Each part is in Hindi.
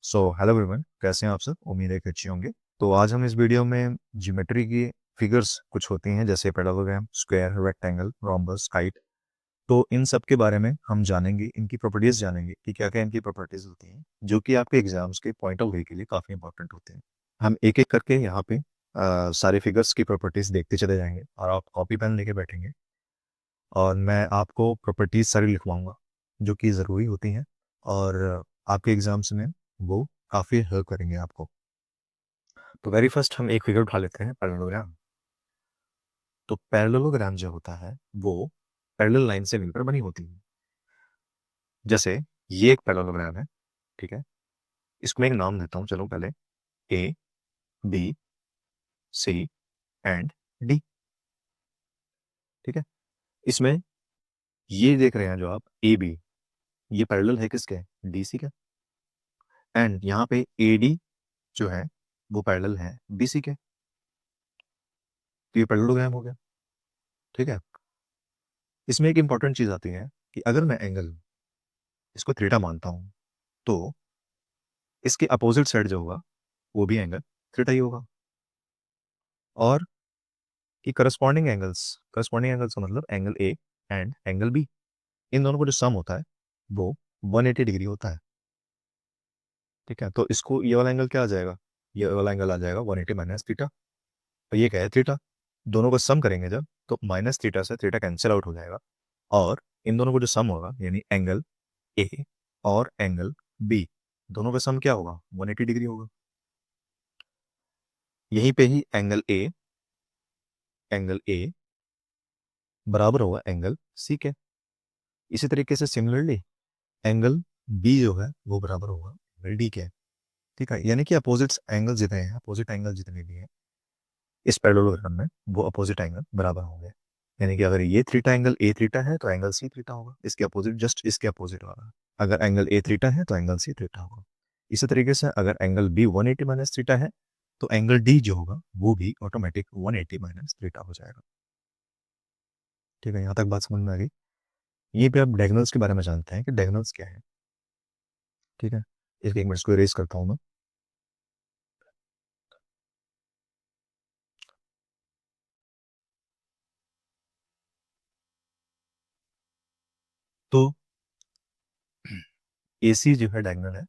हेलो एवरीवन, कैसे हैं आप सब? उम्मीद है कि अच्छे होंगे। तो आज हम इस वीडियो में ज्योमेट्री की फिगर्स कुछ होती हैं, जैसे parallelogram, square, rectangle, rhombus, kite. तो इन सब के बारे में हम जानेंगे, इनकी प्रॉपर्टीज जानेंगे कि क्या क्या इनकी प्रॉपर्टीज होती हैं, जो कि आपके एग्जाम्स के पॉइंट ऑफ व्यू के लिए काफ़ी इंपॉर्टेंट होते हैं। हम एक एक करके यहाँ पे सारे फिगर्स की प्रॉपर्टीज देखते चले जाएंगे, और आप कॉपी पेन लेके बैठेंगे और मैं आपको प्रॉपर्टीज सारी लिखवाऊंगा जो कि ज़रूरी होती हैं, और आपके एग्जाम्स में वो काफ़ी हेल्प करेंगे आपको। तो वेरी फर्स्ट हम एक फिगर उठा लेते हैं, पैरेललोग्राम। तो पैरेललोग्राम जो होता है वो पैरेलल लाइन से मिलकर बनी होती है। जैसे ये एक पैरेललोग्राम है, ठीक है। इसको मैं एक नाम देता हूँ, चलो पहले ए, बी, सी एंड डी, ठीक है। इसमें ये देख रहे हैं जो आप ए बी, ये पैरेलल है किसके? डी सी के। एंड यहाँ पे ए डी जो है वो पैरेलल है बी सी के। तो ये पैरेललोग्राम हो गया, ठीक है। इसमें एक इंपॉर्टेंट चीज आती है कि अगर मैं एंगल इसको थीटा मानता हूं, तो इसके अपोजिट साइड जो होगा वो भी एंगल थीटा ही होगा। और कि करस्पॉन्डिंग एंगल्स का मतलब angle A and angle B, इन दोनों को जो सम होता है वो 180 डिग्री होता है, ठीक है। तो इसको ये वाला एंगल क्या आ जाएगा? ये वाला एंगल आ जाएगा 180 माइनस थीटा। और ये क्या है? थीटा। दोनों को सम करेंगे जब, तो माइनस थीटा से थीटा कैंसिल आउट हो जाएगा, और इन दोनों को जो सम होगा यानी एंगल ए और एंगल बी, दोनों का सम क्या होगा? 180 डिग्री होगा। यहीं पे ही एंगल ए बराबर होगा एंगल सी के। इसी तरीके से सिमिलरली एंगल बी जो है वो बराबर होगा एंगल डी के, ठीक है। यानी कि अपोजिट एंगल जितने हैं, अपोजिट एंगल जितने भी हैं इस पैरेललोग्राम में, वो अपोजिट एंगल बराबर होंगे। यानी कि अगर ये थीटा एंगल ए थीटा है तो एंगल सी थीटा होगा, इसके अपोजिट, जस्ट इसके अपोजिट होगा। अगर एंगल ए थीटा है तो एंगल सी थीटा होगा। इसी तरीके से अगर एंगल बी 180 माइनस थीटा है तो एंगल डी जो होगा वो भी ऑटोमेटिक 180 माइनस थीटा हो जाएगा, ठीक है। यहाँ तक बात समझ में आ गई। ये पे अब डायगोनल्स के बारे में जानते हैं कि डायगोनल्स क्या है, ठीक है। इसके एक मिनट इसको इरेज करता हूँ मैं। तो ए सी जो है डायगोनल है,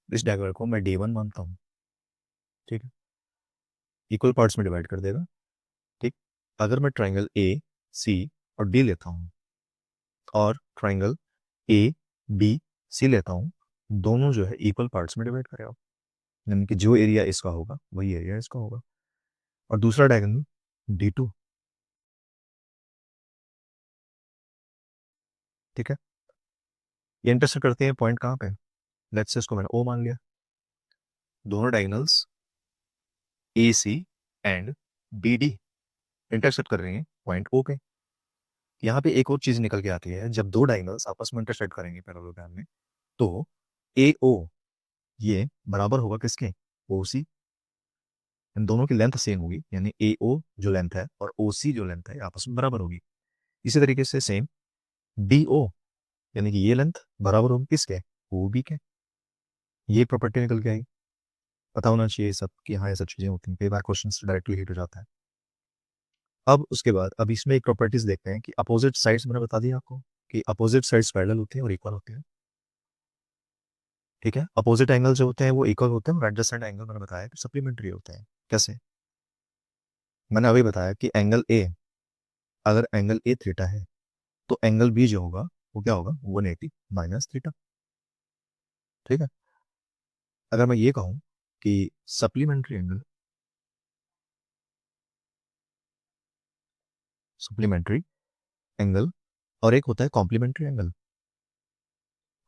इस डायगोनल को मैं D1 मानता हूँ, ठीक है। इक्वल पार्ट्स में डिवाइड कर देगा, ठीक। अगर मैं ट्राइंगल ए, सी और डी लेता हूँ, और ट्राइंगल ए, बी, सी लेता हूँ, दोनों जो है इक्वल पार्ट्स में डिवाइड करेगा, यानी कि जो एरिया इसका होगा वही एरिया इसका होगा। और दूसरा डायगोनल D2, ठीक है। ये इंटरसेक्ट करते हैं पॉइंट कहाँ पे? लेट्स से इसको मैंने ओ मान लिया। दोनों diagonals A C and B D intersect कर रही हैं पॉइंट ओ पे। यहाँ पे एक और चीज निकल के आती है, जब दो डायगोनल्स आपस में इंटरसेक्ट करेंगे पैरेललोग्राम में, तो ए ओ ये बराबर होगा किसके? ओ सी। इन दोनों की लेंथ सेम होगी, यानी ए ओ जो लेंथ है और ओ सी जो लेंथ है आपस में बराबर होगी। इसी तरीके से सेम डी ओ, यानी कि ये लेंथ बराबर होगी किसके? ओ बी के। ये प्रॉपर्टी निकल के आई। पता होना चाहिए सब कि हाँ ये सब चीजें होती हैं, कई बार क्वेश्चन डायरेक्टली हिट हो जाता है। अब उसके बाद अब इसमें एक प्रॉपर्टीज देखते हैं कि अपोजिट साइड्स, मैंने बता दिया आपको कि अपोजिट साइड्स पैरेलल होते हैं और इक्वल होते हैं, ठीक है। अपोजिट एंगल जो होते हैं वो इक्वल होते हैं, और एडजेसेंट एंगल मैंने बताया कि सप्लीमेंट्री होते हैं। कैसे? मैंने अभी बताया कि एंगल ए, अगर एंगल ए थीटा है तो एंगल बी जो होगा वो क्या होगा? 180 माइनस थीटा, ठीक है। अगर मैं ये कहूँ कि सप्लीमेंट्री एंगल, सप्लीमेंट्री एंगल, और एक होता है कॉम्प्लीमेंट्री एंगल,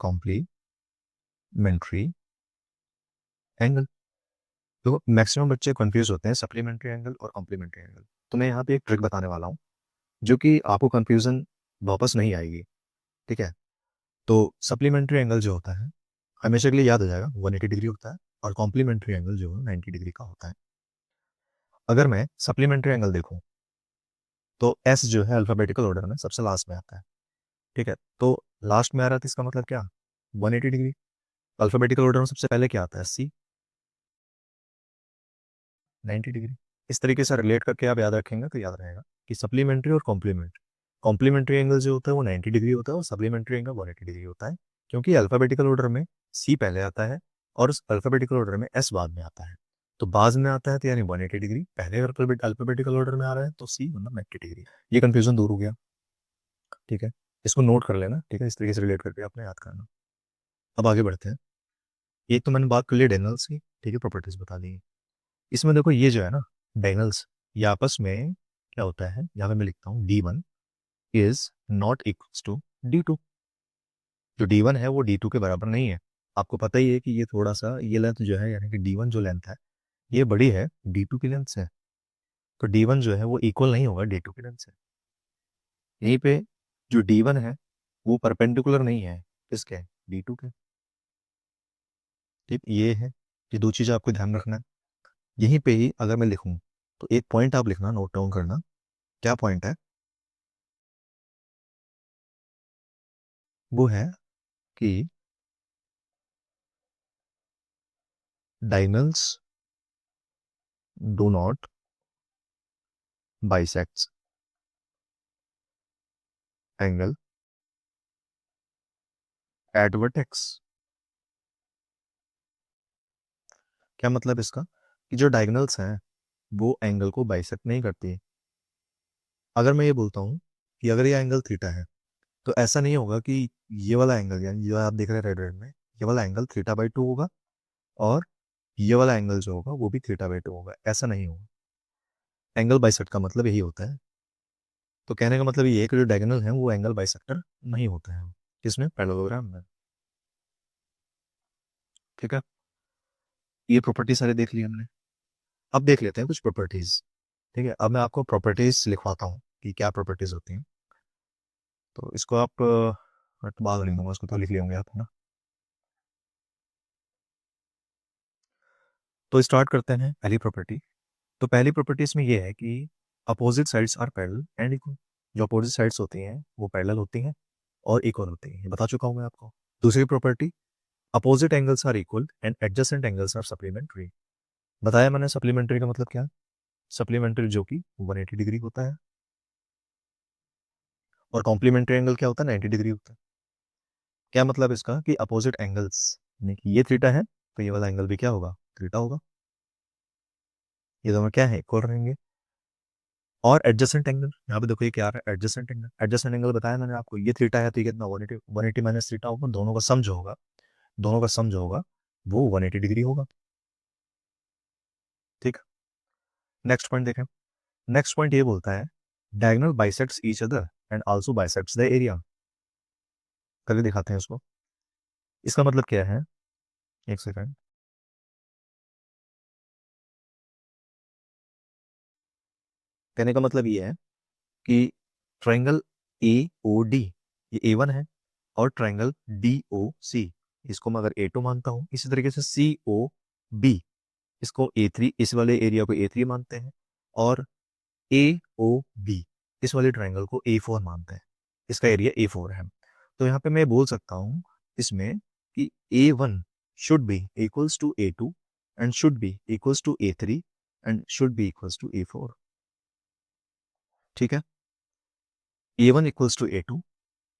कॉम्प्लीमेंट्री एंगल। तो मैक्सिमम बच्चे कंफ्यूज होते हैं सप्लीमेंट्री एंगल और कॉम्प्लीमेंट्री एंगल। तो मैं यहाँ पे एक ट्रिक बताने वाला हूँ जो कि आपको कंफ्यूजन वापस नहीं आएगी, ठीक है। तो सप्लीमेंट्री एंगल जो होता है हमेशा के लिए याद हो जाएगा, 180 डिग्री होता है, और कॉम्प्लीमेंट्री एंगल जो है 90 डिग्री का होता है। अगर मैं सप्लीमेंट्री एंगल देखूं, तो एस जो है अल्फाबेटिकल ऑर्डर में सबसे लास्ट में आता है, ठीक है। तो लास्ट में आ रहा था, इसका मतलब क्या? 180 डिग्री। अल्फाबेटिकल ऑर्डर में सबसे पहले क्या आता है? सी, 90 डिग्री। इस तरीके से रिलेट करके आप याद रखेंगे तो याद रहेगा कि सप्लीमेंट्री और कॉम्प्लीमेंट्री, कॉम्प्लीमेंट्री एंगल जो होता है वो 90 डिग्री होता है और सप्लीमेंट्री एंगल 180 डिग्री होता है, क्योंकि अल्फाबेटिकल ऑर्डर में सी पहले आता है और उस अल्फाबेटिकल ऑर्डर में एस बाद में आता है। तो बाद में आता है तो यानी 180 डिग्री, पहले अल्फाबेटिकल ऑर्डर में आ रहा है तो सी मतलब 90 डिग्री। ये कंफ्यूजन दूर हो गया, ठीक है, इसको नोट कर लेना, ठीक है, इस तरीके से रिलेट करके आपने याद करना। अब आगे बढ़ते हैं। ये तो मैंने बात कर ली डेनल्स की, ठीक है, प्रॉपर्टीज बता दी। इसमें देखो ये जो है ना डायगनल्स, ये आपस में क्या होता है, यहाँ पे मैं लिखता हूँ D1 is not equals to D2। जो D1 है वो D2 के बराबर नहीं है। आपको पता ही है कि ये थोड़ा सा ये लेंथ जो है यानी कि D1 जो लेंथ है ये बड़ी है D2 की लेंथ से, तो D1 जो है वो इक्वल नहीं होगा D2 की लेंथ से। यहीं पे जो D1 है वो परपेंडिकुलर नहीं है किसके, D2 के। ठीक, ये है, ये दो चीज़ आपको ध्यान रखना है। यहीं पे ही अगर मैं लिखूं तो एक पॉइंट आप लिखना, नोट डाउन करना। क्या पॉइंट है? वो है कि diagonals do not bisects angle at vertex. क्या मतलब इसका? कि जो डायगनल्स हैं वो एंगल को बाइसेक्ट नहीं करती। अगर मैं ये बोलता हूँ कि अगर ये एंगल थीटा है तो ऐसा नहीं होगा कि ये वाला एंगल यानी जो आप देख रहे हैं रेड रेड में, ये वाला एंगल थीटा/2 होगा और ये वाला एंगल जो होगा वो भी थीटा/2 होगा, ऐसा नहीं होगा। एंगल बाइसेक्ट का मतलब यही होता है। तो कहने का मतलब ये है कि जो डायगोनल है वो एंगल बाइसेक्टर नहीं होते हैं, किसमें, पैरेललोग्राम में। ठीक है, ये प्रॉपर्टी सारे देख ली हमने। अब देख लेते हैं कुछ प्रॉपर्टीज। ठीक है, अब मैं आपको प्रॉपर्टीज लिखवाता हूँ कि क्या प्रॉपर्टीज होती हैं। तो इसको आप मैं तो बाद में लिख दूंगा, उसको तो लिख लिए होंगे आप, है ना। तो स्टार्ट करते हैं पहली प्रॉपर्टी। तो पहली प्रॉपर्टी इसमें ये है कि opposite sides are parallel and equal. जो अपोजिट साइड्स होती हैं वो पैरेलल होती हैं और इक्वल होती हैं, ये बता चुका हूँ मैं आपको। दूसरी property, opposite angles are equal and adjacent angles are supplementary. बताया मैंने सप्लीमेंट्री का मतलब क्या है। सप्लीमेंट्री जो कि 180 डिग्री होता है और कॉम्प्लीमेंट्री एंगल क्या होता है, 90 डिग्री होता है। क्या मतलब इसका कि अपोजिट एंगल्स, यानी कि ये थीटा है तो ये वाला एंगल भी क्या होगा, थीटा होगा। ये दोनों क्या है, इक्वल रहेंगे। और एडजेसेंट एंगल, यहाँ पे देखो ये क्या आ रहा है, एडजेसेंट एंगल। एडजेसेंट एंगल बताया मैंने आपको, ये थीटा है तो ये कितना 180 माइनस थीटा होगा, दोनों का सम जो होगा, दोनों का सम जो होगा वो 180 डिग्री होगा। ठीक, नेक्स्ट पॉइंट देखें। नेक्स्ट पॉइंट ये बोलता है diagonal bisects each other and also bisects the area. करके दिखाते हैं इसको। इसका मतलब क्या है, एक सेकंड। कहने का मतलब ये है कि ट्रायंगल ए ओ डी, ये A1 है, और ट्रायंगल डी ओ सी, इसको मैं अगर A2 मानता हूँ, इसी तरीके से सी ओ बी, इसको A3, इस वाले एरिया को A3 मानते हैं, और ए ओ बी इस वाले ट्रायंगल को A4 मानते हैं, इसका एरिया A4 है। तो यहाँ पे मैं बोल सकता हूँ इसमें कि A1 should be equals to A2 and should be equals to A3 and should be equals to A4। ठीक है, A1 equals to A2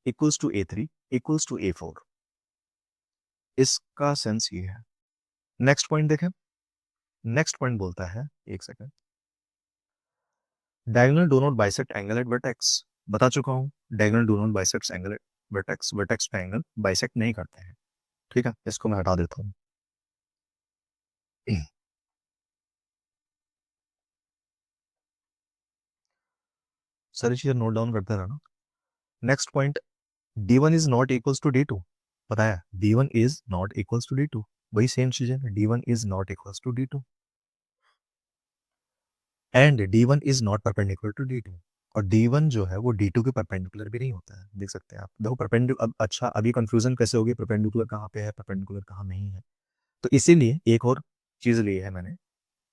equals to A3 equals to A4, इसका सेंस ये है। नेक्स्ट पॉइंट देखें। नेक्स्ट पॉइंट बोलता है, एक second, diagonal do not bisect angle at vertex. बता चुका हूं, diagonal do not bisect angle at vertex, vertex पे एंगल बाइसेक्ट नहीं करते हैं। ठीक है, इसको मैं हटा देता हूं। सारी चीजें नोट डाउन करते रहना। Next point, D1 is not equals to D2। बताया D1 is not equals to D2, वही सेम चीज है, D1 is not equals to D2 and D1 is not perpendicular to D2। और D1 जो है वो D2 के परपेंडिकुलर भी नहीं होता है, देख सकते हैं आप। देखो परपेंडिकुलर, अब अच्छा अभी कंफ्यूजन कैसे होगी, परपेंडिकुलर कहाँ पे है, परपेंडिकुलर कहाँ नहीं है। तो इसीलिए एक और चीज ली है मैंने,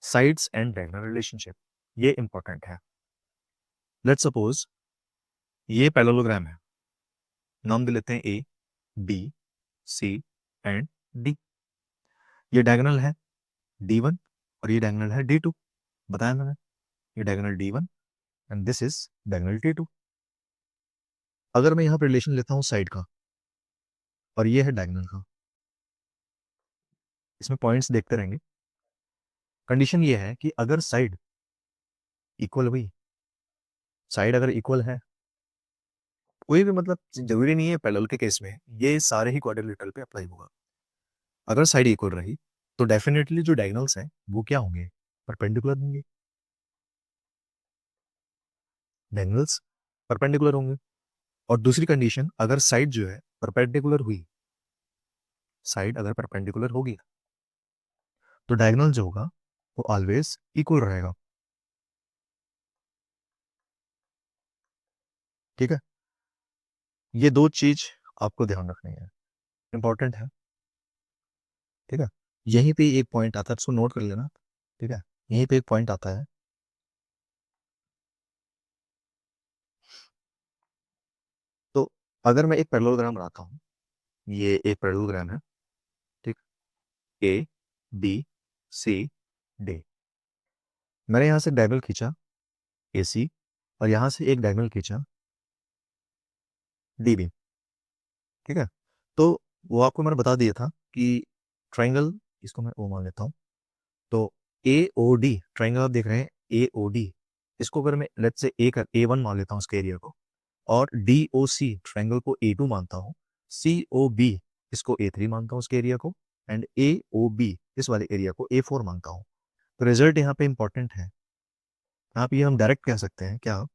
साइड्स एंड डायगोनल रिलेशनशिप। ये इंपॉर्टेंट है। लेट्स सपोज ये पैरेललोग्राम है, नाम दे लेते हैं A B C and D. ये डायगोनल है D1 और ये डायगोनल है D2, बताया मैंने। ये diagonal D1 and this is diagonal D2। अगर मैं यहाँ पे रिलेशन लेता हूँ साइड का और ये है डायगोनल का, इसमें पॉइंट्स देखते रहेंगे। कंडीशन ये है कि अगर साइड इक्वल हुई, साइड अगर इक्वल है, कोई भी मतलब जरूरी नहीं है पैरेलल के केस में ये सारे ही क्वाड्रिलेटरल पे अप्लाई होगा। अगर साइड इक्वल रही तो डेफिनेटली जो डायगोनल्स हैं वो क्या होंगे, परपेंडिकुलर होंगे। डायगोनल्स परपेंडिकुलर होंगे। और दूसरी कंडीशन, अगर साइड जो है परपेंडिकुलर हुई, साइड अगर परपेंडिकुलर होगी तो डायगोनल जो होगा वो ऑलवेज इक्वल रहेगा। ठीक है, ये दो चीज आपको ध्यान रखनी है, इंपॉर्टेंट है। ठीक है, यहीं पे एक पॉइंट आता है, इसको नोट कर लेना। ठीक है, यहीं पे एक पॉइंट आता है, तो अगर मैं एक पैरेललोग्राम बनाता हूँ, ये एक पैरेललोग्राम है। ठीक, ABCD, मैंने यहाँ से डायगोनल खींचा AC और यहाँ से एक डायगोनल खींचा DB। ठीक है, तो वो आपको मैंने बता दिया था कि ट्राइंगल, इसको मैं ओ मान लेता हूँ, तो AOD ट्राइंगल आप देख रहे हैं AOD, इसको अगर मैं लेट्स से A1 मान लेता हूँ उसके एरिया को, और DOC ट्राइंगल को A2 मानता हूँ, COB इसको A3 मानता हूँ उसके एरिया को, एंड AOB इस वाले एरिया को A4 मानता हूँ। तो रिजल्ट यहाँ पे इंपॉर्टेंट है। यहाँ पे हम डायरेक्ट कह सकते हैं क्या,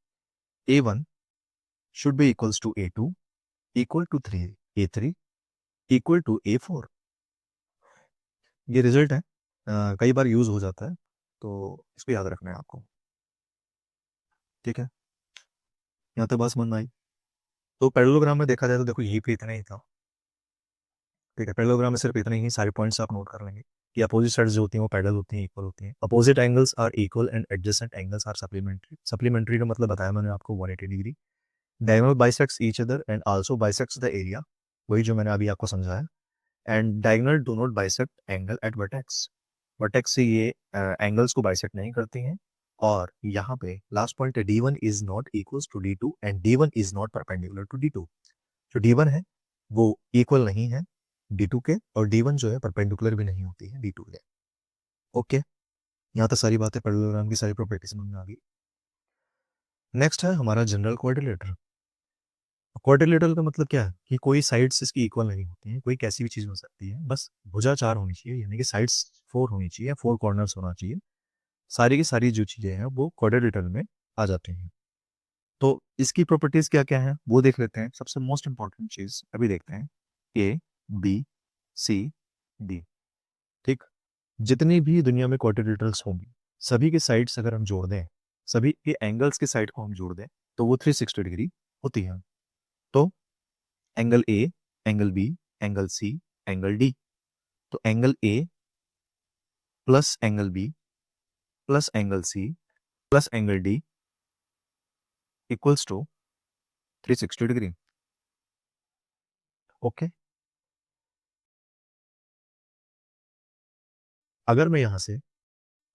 A1 should be equals to A2 equal to 3 A3 equal to A4। ये रिजल्ट है, कई बार यूज हो जाता है, तो इसको याद रखना है आपको। ठीक है, यहाँ तक बात समझ में आई। तो पैरेललोग्राम में देखा जाए तो देखो यही पे इतना ही था। ठीक है, पैरेललोग्राम में सिर्फ इतने ही सारे पॉइंट्स आप नोट कर लेंगे कि अपोजिट साइड्स जो होती हैं वो पैरेलल होती हैं, इक्वल होती हैं। Opposite angles are equal and adjacent angles are supplementary. Supplementary का मतलब बताया मैंने आपको 180 degree. Diagonal bisects each other and also bisects the area, वही जो मैंने अभी आपको समझाया। And diagonal do not bisect angle at vertex, vertex से ये एंगल्स को बाइसेक्ट नहीं करती हैं। और यहाँ पे लास्ट पॉइंट है D1 is not equals to D2 and D1 is not perpendicular to D2। जो D1 है वो इक्वल नहीं है D2 के, और D1 जो है परपेंडिकुलर भी नहीं होती है D2 के। ओके, यहाँ तक सारी बातें पैरेललोग्राम की सारी प्रॉपर्टी समझ में आ गई। नेक्स्ट है हमारा जनरल क्वाड्रिलेटर। क्वाड्रिलेटरल का मतलब क्या है कि कोई साइड्स इसकी इक्वल नहीं होती हैं, कोई कैसी भी चीज हो सकती है, बस भुजा 4 होनी चाहिए, यानी कि साइड्स 4 होनी चाहिए, 4 कॉर्नर्स होना चाहिए। सारी की सारी जो चीजें हैं वो क्वाड्रिलेटरल में आ जाती हैं। तो इसकी प्रॉपर्टीज क्या क्या है वो देख लेते हैं। सबसे मोस्ट इंपॉर्टेंट चीज अभी देखते हैं, ABCD। ठीक, जितनी भी दुनिया में क्वाड्रिलेटरल्स होंगी सभी के साइड्स अगर हम जोड़ दें, सभी के एंगल्स के साइड को हम जोड़ दें तो वो 360 डिग्री होती है। तो angle A, angle B, angle C, angle D। तो angle A plus angle B plus angle C plus angle D equals to 360 degree. Okay, अगर मैं यहां से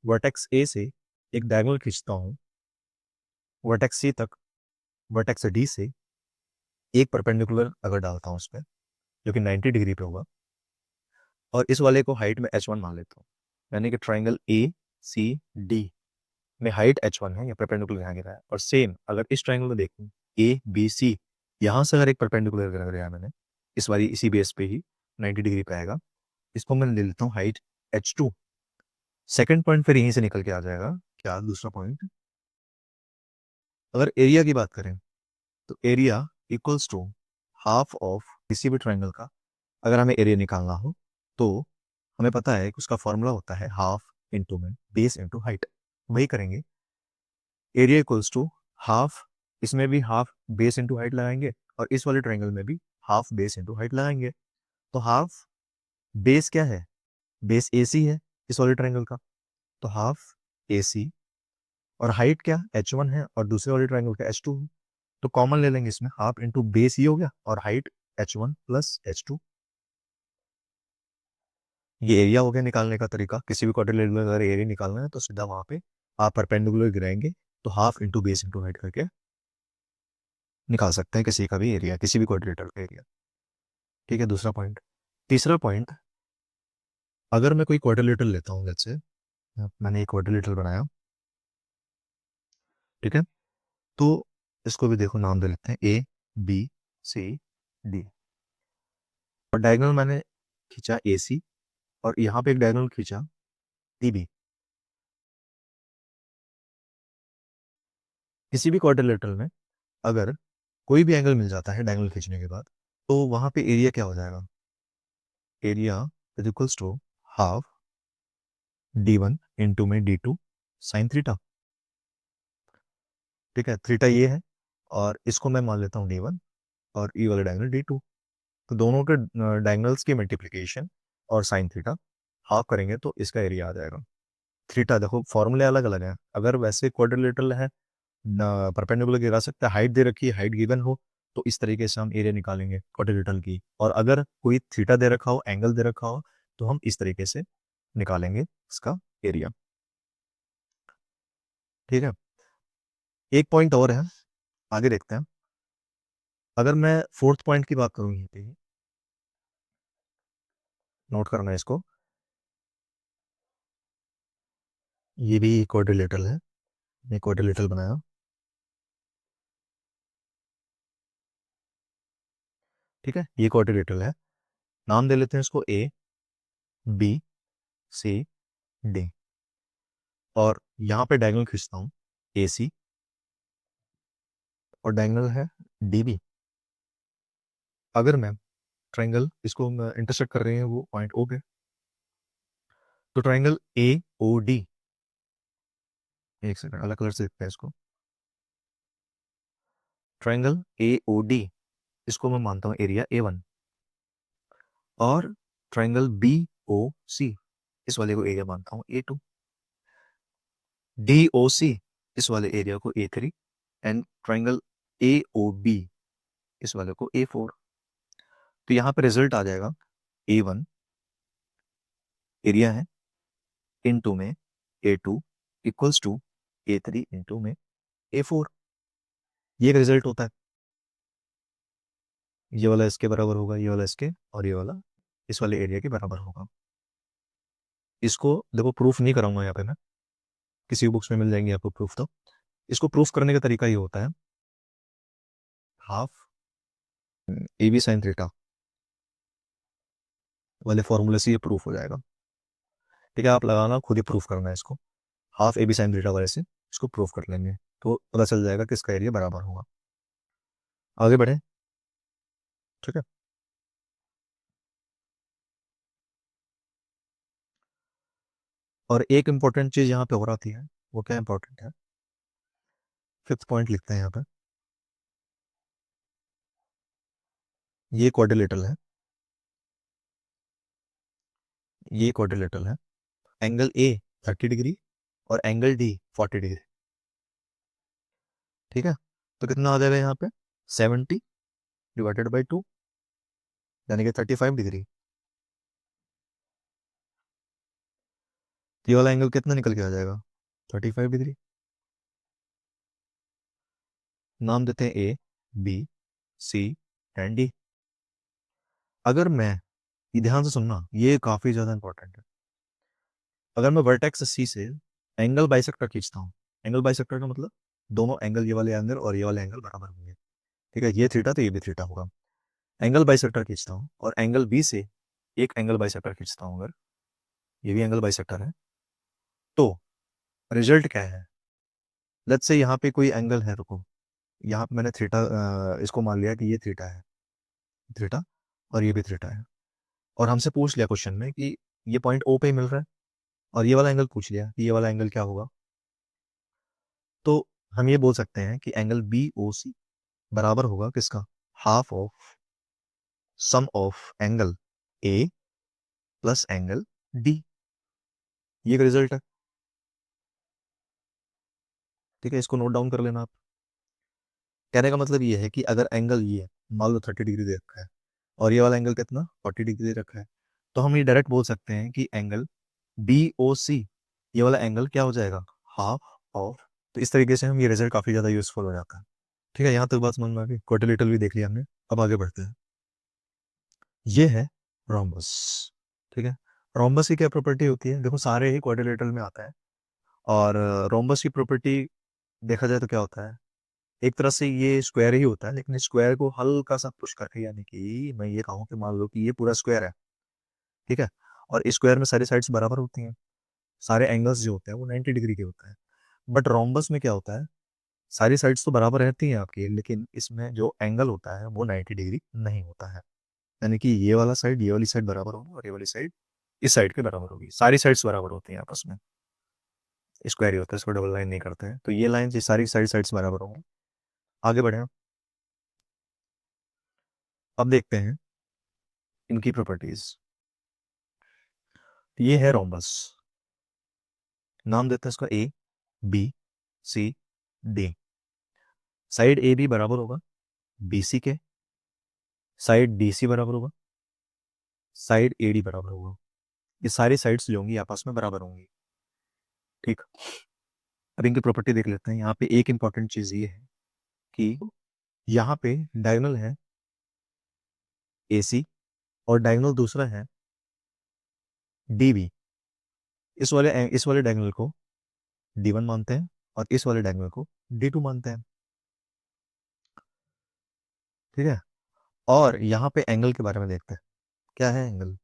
वर्टेक्स A से एक डायगोनल खींचता हूं वर्टेक्स C तक, वर्टेक्स D से एक परपेंडिकुलर अगर डालता हूं उस पर जो कि 90 डिग्री पे होगा, और इस वाले को हाइट में H1 मान लेता हूँ, यानी कि ट्राइंगल ACD में हाइट H1 है, या परपेंडिकुलर यहाँ गिरा है। और सेम अगर इस ट्राइंगल में देखूं ABC, यहाँ से अगर एक परपेंडिकुलर गिरा मैंने इस वाली इसी बेस पे ही 90 डिग्री पे आएगा, इसको मैं ले लेता हूँ हाइट H2। सेकंड पॉइंट फिर यहीं से निकल के आ जाएगा, क्या दूसरा पॉइंट, अगर एरिया की बात करें तो area equals to half of किसी भी ट्राइंगल का। अगर हमें एरिया निकालना हो तो हमें पता है कि उसका फॉर्मूला होता है हाफ इंटू में बेस इंटू हाइट, वही करेंगे। एरिया इक्वल्स टू हाफ, इसमें भी हाफ बेस इंटू हाइट लगाएंगे, और इस वाले ट्राइंगल में भी हाफ बेस इंटू हाइट लगाएंगे। तो हाफ बेस क्या है, बेस AC है इस वाले ट्राइंगल का, तो हाफ AC, और हाइट क्या H1 है और दूसरे वाले ट्राइंगल का H2 है, तो कॉमन ले लेंगे इसमें, हाफ इंटू बेस ही हो गया और हाइट H1 प्लस H2। ये एरिया हो गया निकालने का तरीका। किसी भी क्वाड्रिलेटरल अगर एरिया निकालना है तो सीधा वहां पे आप परपेंडिकुलर गिराएंगे तो half into base into height करके निकाल सकते हैं किसी का भी एरिया, किसी भी क्वाड्रिलेटरल का एरिया। ठीक है, दूसरा पॉइंट। तीसरा पॉइंट, अगर मैं कोई क्वाड्रिलेटरल लेता हूँ, जैसे मैंने एक क्वाड्रिलेटरल बनाया, ठीक है, तो इसको भी देखो नाम दे लेते हैं ए बी सी डी, और डायगोनल मैंने खींचा ए सी, और यहाँ पे एक डायगोनल खींचा डी बी। किसी भी क्वाड्रिलेटरल में अगर कोई भी एंगल मिल जाता है डायगोनल खींचने के बाद, तो वहां पे एरिया क्या हो जाएगा? Area is equals to half d1 into में d2 साइन थीटा। ठीक है, थीटा ये है, और इसको मैं मान लेता हूँ d1, और ई वाला डायगोनल d2। तो दोनों के डायगोनल्स की मल्टीप्लिकेशन और साइन थीटा हाफ करेंगे तो इसका एरिया आ जाएगा। थीटा देखो फॉर्मूले अलग अलग हैं। अगर वैसे क्वाड्रिलेटरल है, परपेंडिकुलर गिरा सकता है, हाइट दे रखी है, हाइट गिवन हो, तो इस तरीके से हम एरिया निकालेंगे क्वाड्रिलेटरल की। और अगर कोई थीटा दे रखा हो, एंगल दे रखा हो, तो हम इस तरीके से निकालेंगे इसका एरिया। ठीक है, एक पॉइंट और है, आगे देखते हैं। अगर मैं फोर्थ पॉइंट की बात करूं, यहीं पे नोट करना है इसको, ये भी क्वाड्रिलेटरल है, मैं क्वाड्रिलेटरल बनाया। ठीक है, ये क्वाड्रिलेटरल है, नाम दे लेते हैं इसको ए बी सी डी, और यहाँ पे डायगोनल खींचता हूँ ए सी, और डायगोनल है डी बी। अगर मैं ट्राइंगल इसको इंटरसेक्ट कर रहे हैं वो पॉइंट ओ पे, तो ट्राइंगल ए ओ डी, एक सेकंड अलग कलर से देखते हैं इसको, ट्राइंगल ए ओ डी, इसको मैं मानता हूँ एरिया A1, और ट्राइंगल बी ओ सी, इस वाले को एरिया मानता हूँ A2, डी ओ सी, इस वाले एरिया को A3, and triangle A O B, इस वाले को A4। तो यहाँ पे रिजल्ट आ जाएगा A1 एरिया है इनटू में A2 equals to A3 into में A4। ये एक रिजल्ट होता है, ये वाला इसके बराबर होगा, ये वाला इसके, और ये वाला इस वाले एरिया के बराबर होगा। इसको देखो प्रूफ नहीं कराऊंगा यहाँ पे मैं, किसी बुक्स में मिल जाएंगे आपको प्रूफ। तो इसको प्रूफ करने का तरीका ये होता है, half A B sine theta वाले फॉर्मूले से ये प्रूफ हो जाएगा। ठीक है, आप लगाना, खुद ही प्रूफ करना है इसको, half A B sine theta वाले से इसको प्रूफ कर लेंगे तो पता चल जाएगा कि इसका एरिया बराबर होगा। आगे बढ़े। ठीक है, और एक इंपॉर्टेंट चीज यहाँ पे और आती है, वो क्या इंपॉर्टेंट है, फिफ्थ पॉइंट लिखते हैं यहाँ पे। ये क्वाड्रिलेटरल है, ये क्वाड्रिलेटरल है, एंगल ए 30 डिग्री और एंगल डी 40 डिग्री। ठीक है, तो कितना आ जाएगा यहाँ पे, 70/2, यानी कि 35 डिग्री। ये वाला एंगल कितना निकल के आ जाएगा, 35 डिग्री। नाम देते हैं A B C and D. अगर मैं, ये ध्यान से सुनना, ये काफी ज्यादा इंपॉर्टेंट है, अगर मैं वर्टेक्स सी से एंगल बाइसेक्टर खींचता हूँ, एंगल बाइसेक्टर का मतलब दोनों एंगल, ये वाले एंगल और ये वाले एंगल बराबर होंगे। ठीक है, ये थीटा तो ये भी थीटा होगा। एंगल बाइसेक्टर खींचता हूँ और एंगल बी से एक एंगल बाइसेक्टर खींचता हूँ, अगर ये भी एंगल बाइसेक्टर है, तो रिजल्ट क्या है? लेट्स से यहाँ पे कोई एंगल है, रुको, यहाँ पे मैंने थीटा, इसको मान लिया कि ये थीटा है, थीटा, और ये भी थीटा है, और हमसे पूछ लिया क्वेश्चन में कि ये पॉइंट ओ पे ही मिल रहा है, और ये वाला एंगल पूछ लिया कि ये वाला एंगल क्या होगा। तो हम ये बोल सकते हैं कि एंगल बी ओ सी बराबर होगा किसका, half of sum of angle A plus angle D. ये रिजल्ट है। ठीक है, इसको नोट डाउन कर लेना आप। कहने का मतलब ये है कि अगर एंगल ये मान लो 30 डिग्री दे रखा है, और ये वाला एंगल कितना 40 डिग्री दे रखा है, तो हम ये डायरेक्ट बोल सकते हैं कि एंगल BOC, ये वाला एंगल क्या हो जाएगा, हाफ ऑफ। तो इस तरीके से हम ये रिजल्ट काफ़ी ज़्यादा यूजफुल हो जाता है। ठीक है, यहाँ तक बात समझ में आ गई, क्वाड्रिलेटरल भी देख लिया हमने। अब आगे बढ़ते हैं। ये है रोम्बस। ठीक है, रोम्बस की क्या प्रॉपर्टी होती है, देखो सारे ही क्वाड्रिलेटरल में आता है। और रोम्बस की प्रॉपर्टी देखा जाए तो क्या होता है, एक तरह से ये स्क्वायर ही होता है, लेकिन स्क्वायर को हल्का सा पुश करके, यानी कि मैं ये कहूँ कि मान लो कि ये पूरा स्क्वायर है। ठीक है, और स्क्वायर में सारी साइड्स बराबर होती हैं, सारे एंगल्स जो होते हैं वो 90 डिग्री के होते हैं। बट रोम्बस में क्या होता है, सारी साइड्स तो बराबर रहती हैं आपकी, लेकिन इसमें जो एंगल होता है वो 90 डिग्री नहीं होता है। यानी कि ये वाला साइड, ये वाली साइड बराबर होगी, और ये वाली साइड इस साइड के बराबर होगी। सारी साइड्स बराबर होती हैं आपस में, स्क्वायर ही होता है, इसको डबल लाइन नहीं करते हैं। तो ये लाइन ये सारी साइड्स बराबर होंगी। आगे बढ़े, अब देखते हैं इनकी प्रॉपर्टीज। ये है रोम्बस, नाम देते हैं इसका ABCD। साइड AB बराबर होगा BC के, साइड DC बराबर होगा साइड AD बराबर होगा। ये सारी साइड्स जो होंगी आपस में बराबर होंगी। ठीक, अब इनकी प्रॉपर्टी देख लेते हैं। यहाँ पे एक इंपॉर्टेंट चीज ये है कि यहाँ पे डायगोनल है AC, और डायगोनल दूसरा है DB। इस वाले डायगोनल को D1 मानते हैं, और इस वाले डायगोनल को D2 मानते हैं। ठीक है, और यहाँ पे एंगल के बारे में देखते हैं, क्या है एंगल।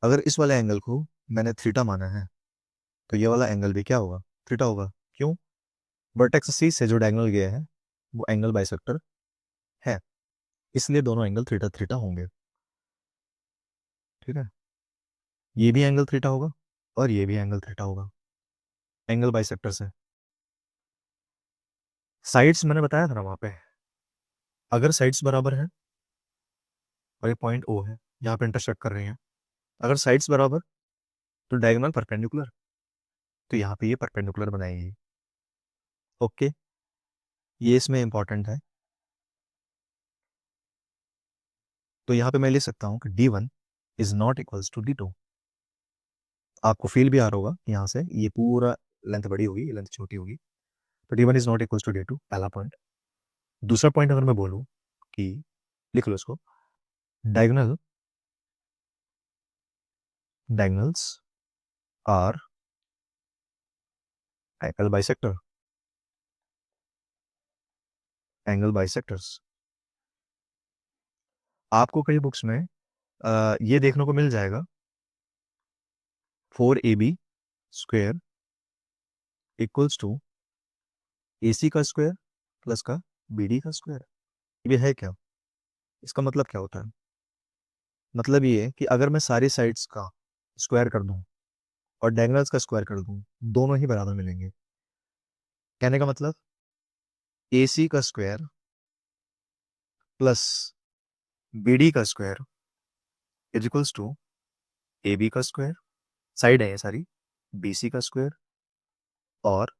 अगर इस वाले एंगल को मैंने थीटा माना है, तो ये वाला एंगल भी क्या होगा, थीटा होगा। क्यों, वर्टेक्स C से जो डायगोनल गया है वो एंगल बाइसेक्टर है, इसलिए दोनों एंगल थीटा थीटा होंगे। ठीक है, ये भी एंगल थीटा होगा और ये भी एंगल थीटा होगा, एंगल बाइसेक्टर से। साइड्स मैंने बताया था ना वहां पे, अगर साइड्स बराबर है और ये पॉइंट O है, यहाँ पे इंटरसेक्ट कर रही हैं, अगर साइड्स बराबर तो डायगोनल परपेंडिकुलर, तो यहाँ पे ये परपेंडिकुलर बनाएगी। ओके, ये इसमें इंपॉर्टेंट है। तो यहाँ पे मैं लिख सकता हूँ कि D1 is not equals to D2। आपको फील भी आ रहा होगा कि यहाँ से ये पूरा लेंथ बड़ी होगी, ये लेंथ छोटी होगी। तो D1 is not equals to D2, पहला पॉइंट। दूसरा पॉइंट अगर मैं बोलूँ कि, लिख लो इसको, diagonals R angle bisector, angle bisectors. आपको कई बुक्स में ये देखने को मिल जाएगा 4AB square equals to AC का स्क्वायर प्लस का BD का स्क्वायर। ये है क्या, इसका मतलब क्या होता है, मतलब ये है कि अगर मैं सारी साइड्स का स्क्वायर कर दूं और डायगोनल्स का स्क्वायर कर दूं, दोनों ही बराबर मिलेंगे। कहने का मतलब AC का स्क्वायर प्लस BD का square is equals to AB का स्क्वायर, साइड है ये सारी, BC का स्क्वायर और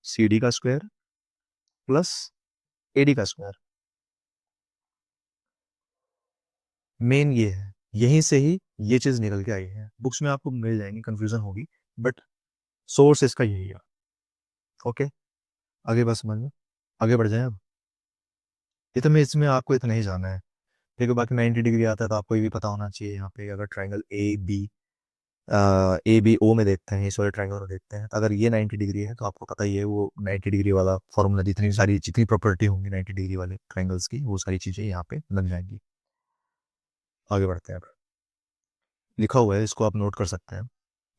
CD का स्क्वायर प्लस AD का स्क्वायर। मेन ये है, यहीं से ही ये चीज निकल के आई है। बुक्स में आपको मिल जाएंगी, कंफ्यूजन होगी, बट सोर्स इसका यही है। ओके, आगे बस समझ में, आगे बढ़ जाए अब। ये तो मैं इसमें आपको इतना ही जाना है। देखो बाकी 90 डिग्री आता है तो आपको ये भी पता होना चाहिए। यहाँ पे अगर ट्राइंगल ABO में देखते हैं, इस वाले ट्राइंगल में देखते हैं, तो अगर ये 90 डिग्री है तो आपको पता ही है वो 90 डिग्री वाला फॉर्मूला, जितनी प्रॉपर्टी होंगी 90 डिग्री वाले ट्राइंगल्स की, वो सारी चीजें यहाँ पे लग जाएंगी। आगे बढ़ते हैं, अब लिखा हुआ है, इसको आप नोट कर सकते हैं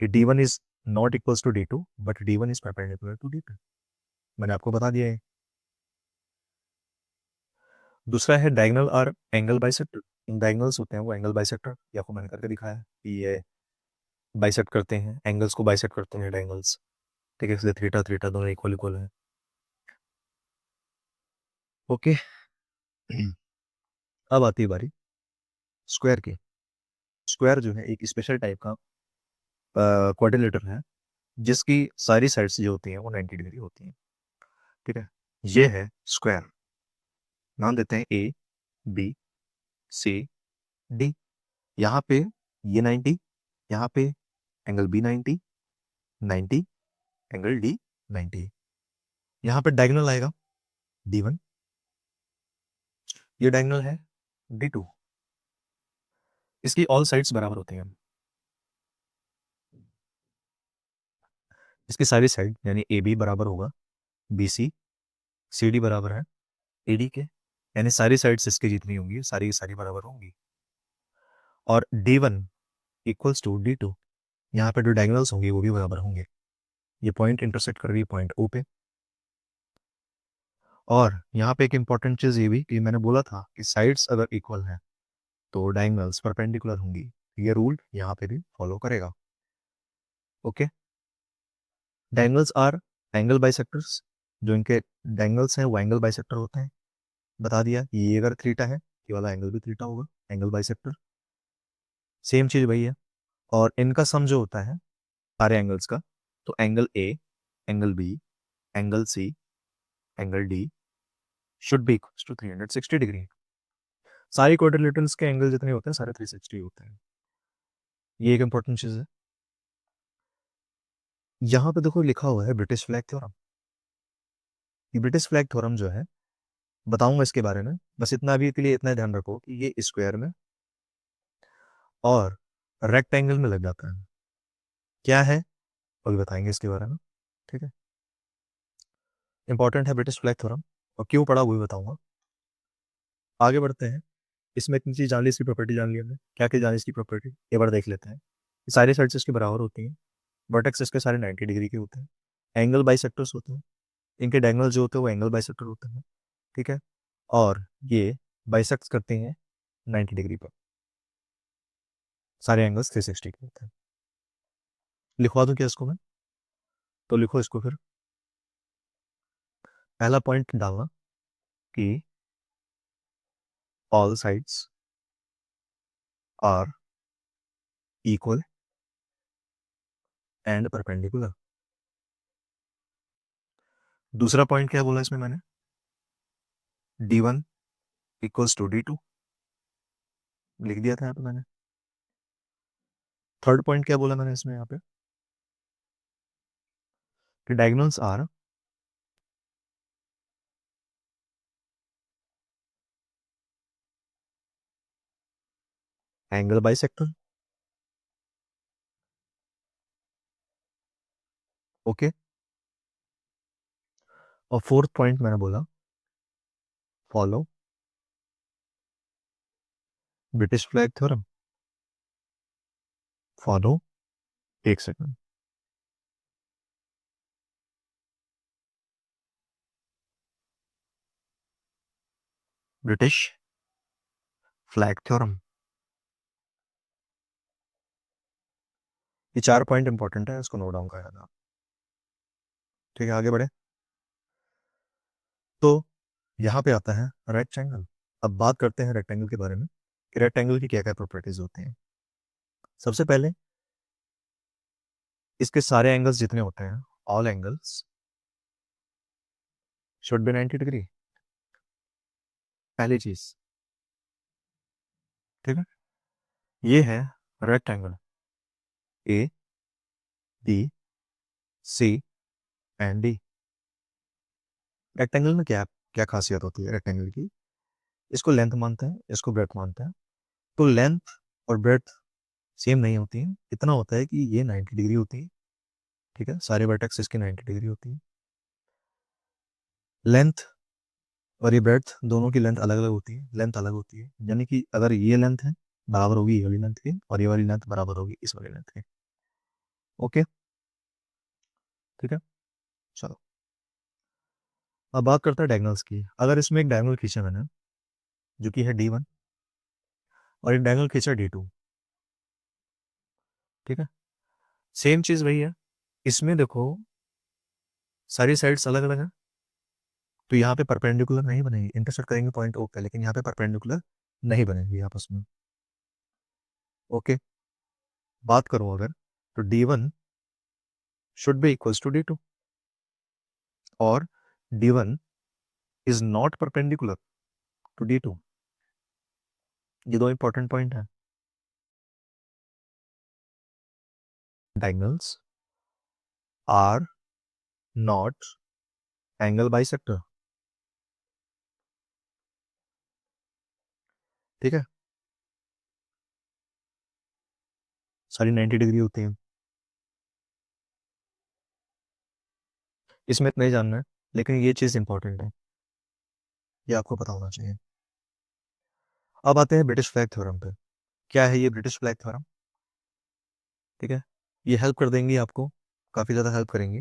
कि D1 is not equals to D2, but D1 is perpendicular to D2। मैंने आपको बता दिया है। दूसरा है डायगोनल और एंगल बाइसेक्टर। डायगोनल्स होते हैं वो एंगल बाइसेक्टर, या आपको मैंने करके दिखाया है कि ये बाइसेक्ट करते हैं, एंगल्स को बाइसेक्ट करते हैं डायगोनल्स। ठीक है, इसलिए थीटा थीटा दोनों इक्वल इक्वल है। ओके, अब आती है बारी स्क्वायर की। स्क्वायर जो है एक स्पेशल टाइप का क्वाड्रिलेटर है, जिसकी सारी साइड्स जो होती हैं वो 90 डिग्री होती हैं। ठीक है, ये है स्क्वायर, नाम देते हैं ABCD। यहाँ पे ये 90, यहाँ पे एंगल बी 90, 90 एंगल डी 90, यहाँ पे डायगोनल आएगा D1, ये डायगोनल है D2, इसकी ऑल साइड्स बराबर होती हैं, इसकी सारी साइड यानी ए बी बराबर होगा BC, CD बराबर है AD के, यानी सारी साइड्स इसकी जितनी होंगी सारी की सारी बराबर होंगी, और D1 इक्वल्स टू D2, यहाँ पे जो डायगोनल्स होंगी वो भी बराबर होंगे, ये पॉइंट इंटरसेक्ट कर रही है पॉइंट O पे। और यहाँ पे एक इंपॉर्टेंट चीज ये भी कि मैंने बोला था कि साइड्स अगर इक्वल हैं तो डायगोनल्स परपेंडिकुलर होंगी, ये रूल यहाँ पे भी फॉलो करेगा। Okay, diagonals R angle bisectors, जो इनके डायगोनल्स हैं वो एंगल बाइसेक्टर होते हैं, बता दिया ये अगर थीटा है ये वाला एंगल भी थीटा होगा, एंगल बाइसेक्टर, सेम चीज वही है। और इनका सम जो होता है सारे एंगल्स का, तो angle A, angle B, angle C, angle D should be equal to 360 degree. सारी क्वाड्रिलेटरल्स के एंगल जितने होते हैं सारे 360 होते हैं, ये एक इंपॉर्टेंट चीज है। यहाँ पे देखो लिखा हुआ है ब्रिटिश फ्लैग थ्योरम, ये ब्रिटिश फ्लैग थ्योरम जो है बताऊंगा इसके बारे में, बस इतना अभी के लिए इतना ध्यान रखो कि ये स्क्वायर में और रेक्टेंगल में लग जाता है, क्या है अभी बताएंगे इसके बारे में, ठीक है। इंपॉर्टेंट है ब्रिटिश फ्लैग थ्योरम, और क्यों पढ़ा वो भी बताऊंगा। आगे बढ़ते हैं, इसमें इतनी चीज जान ली, इसकी प्रॉपर्टी जान ली हमने, क्या क्या जानी इसकी प्रॉपर्टी एक बार देख लेते हैं। ये सारी साइड्स इसके बराबर होती हैं, वर्टेक्स इसके सारे 90 डिग्री के होते हैं, एंगल बाइसेक्टर्स होते हैं, इनके डायगोनल जो होते हैं वो एंगल बाइसेक्टर होते हैं, ठीक है, और ये बाइसेक्ट करते हैं 90 डिग्री पर, सारे एंगल्स 360 के होते हैं। लिखवा दूं क्या इसको मैं, तो लिखो इसको फिर, पहला पॉइंट डालना कि all sides are equal and perpendicular. दूसरा पॉइंट क्या बोला इसमें मैंने, D1 इक्वल्स टू D2, लिख दिया था यहाँ पे मैंने। थर्ड पॉइंट क्या बोला मैंने इसमें यहाँ पे, कि diagonals R angle bisector, okay. और फोर्थ पॉइंट मैंने बोला follow British flag theorem, follow, एक सेकंड, ब्रिटिश फ्लैग थ्योरम, ये 4 पॉइंट इंपॉर्टेंट है, इसको नोट डाउन कर लेना, ठीक है। आगे बढ़े तो यहाँ पे आता है रेक्टेंगल। अब बात करते हैं रेक्टेंगल के बारे में कि रेक्टेंगल की क्या क्या प्रॉपर्टीज होती हैं। सबसे पहले इसके सारे एंगल्स जितने होते हैं, all angles should be 90 degree, पहली चीज, ठीक है। ये है rectangle A B C and D. Rectangle में क्या क्या खासियत होती है रेक्टेंगल की, इसको लेंथ मानते हैं, इसको ब्रेथ मानते हैं, तो लेंथ और ब्रेथ सेम नहीं होती है, इतना होता है कि ये 90 डिग्री होती है, ठीक है, सारे वर्टेक्स इसकी 90 डिग्री होती है। लेंथ और ये ब्रेथ दोनों की लेंथ अलग अलग होती है, लेंथ अलग होती है, यानी कि अगर ये लेंथ है बराबर होगी ये वाली लेंथ की, और ये वाली लेंथ बराबर होगी इस वाली लेंथ की, ओके, ठीक है। चलो अब बात करते हैं डायगोनल्स की। अगर इसमें एक डायगोनल खींचा मैंने जो कि है D1, और एक डायगोनल खींचा D2, ठीक है, सेम चीज वही है, इसमें देखो सारी साइड्स अलग अलग है, तो यहाँ पे परपेंडिकुलर नहीं बनेगी, इंटरसेक्ट करेंगे पॉइंट O पे, लेकिन यहाँ पे परपेंडिकुलर नहीं बनेगी आपस में, ओके। बात करूं अगर, तो D1 should be equals to D2, और D1 is not perpendicular to D2, ये दो इंपॉर्टेंट पॉइंट है। Diagonals are not angle bisector. ठीक है, सारी 90 डिग्री होती हैं। इसमें इतना ही जानना है, लेकिन ये चीज़ इंपॉर्टेंट है, ये आपको पता होना चाहिए। अब आते हैं ब्रिटिश फ्लैग थ्योरम पे। क्या है ये ब्रिटिश फ्लैग थ्योरम? ठीक है, ये हेल्प कर देंगी आपको, काफ़ी ज़्यादा हेल्प करेंगी।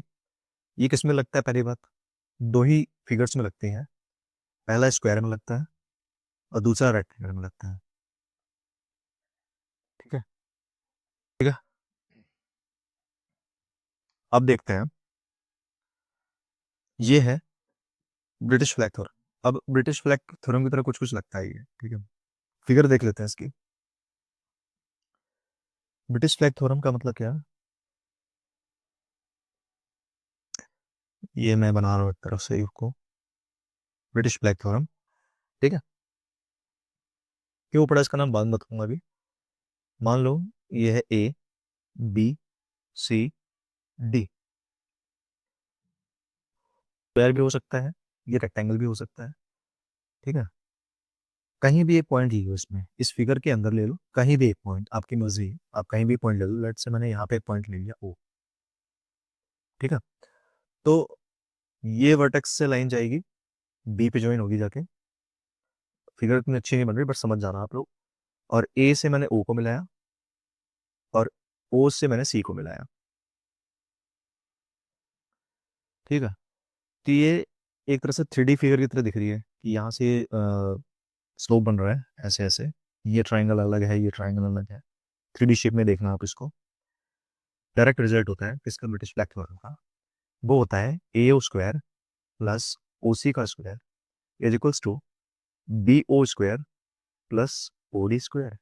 ये किस में लगता है? पहली बात, दो ही फिगर्स में लगती हैं। पहला स्क्वायर में लगता है और दूसरा रेक्टेंगल में लगता है। ठीक है, ठीक है। अब देखते हैं, ये है ब्रिटिश फ्लैग थ्योरम। अब ब्रिटिश फ्लैग थ्योरम की तरह कुछ कुछ लगता है ये। ठीक है, फिगर देख लेते हैं इसकी। ब्रिटिश फ्लैग थ्योरम का मतलब क्या है? ये मैं बना रहा हूँ एक तरफ से इसको, ब्रिटिश फ्लैग थ्योरम। ठीक है, क्यों पड़ा इसका नाम बाद में बताऊंगा अभी। मान लो ये है A B C D. Square भी हो सकता है, ये रेक्टेंगल भी हो सकता है। ठीक है, कहीं भी एक पॉइंट ले लो, इसमें इस फिगर के अंदर ले लो, कहीं भी एक पॉइंट, आपकी मर्जी है, आप कहीं भी पॉइंट ले लो। लेट से मैंने यहाँ पे एक पॉइंट ले लिया ओ। ठीक है, तो ये वर्टेक्स से लाइन जाएगी, बी पे ज्वाइन होगी जाके। फिगर इतनी अच्छी नहीं बन रही, बट समझ जाना आप लोग। और ए से मैंने ओ को मिलाया और ओ से मैंने सी को मिलाया। ठीक है, तो ये एक तरह से 3D फिगर की तरह दिख रही है कि यहाँ से स्लोप बन रहा है ऐसे ऐसे। ये ट्राइंगल अलग है, ये ट्राइंगल अलग है। 3D शेप में देखना आप इसको। डायरेक्ट रिजल्ट होता है किसका? ब्रिटिश फ्लैग थ्योरम का। वो होता है ए ओ स्क्वायर प्लस ओ सी का square is equals to B O square plus O D square.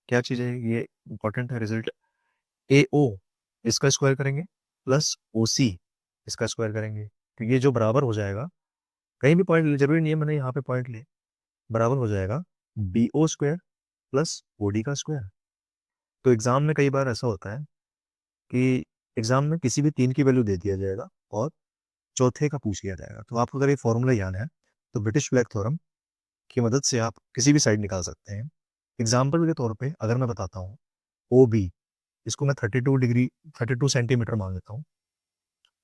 क्या चीज़ है ये? इंपॉर्टेंट है रिजल्ट। ए ओ इसका स्क्वायर करेंगे प्लस ओ सी इसका स्क्वायर करेंगे, तो ये जो बराबर हो जाएगा, कहीं भी पॉइंट जरूरी नहीं है मैंने यहाँ पे पॉइंट लिए, बराबर हो जाएगा B O square plus O D का स्क्वायर। तो एग्जाम में कई बार ऐसा होता है कि एग्जाम में किसी भी तीन की वैल्यू दे दिया जाएगा और चौथे का पूछ लिया जाएगा। तो आपको अगर ये फॉर्मूला याद है तो ब्रिटिश फ्लैग थ्योरम की मदद से आप किसी भी साइड निकाल सकते हैं। एग्जाम्पल के तौर पे अगर मैं बताता हूँ, ओ बी, इसको मैं 32 डिग्री 32 सेंटीमीटर मान लेता हूँ,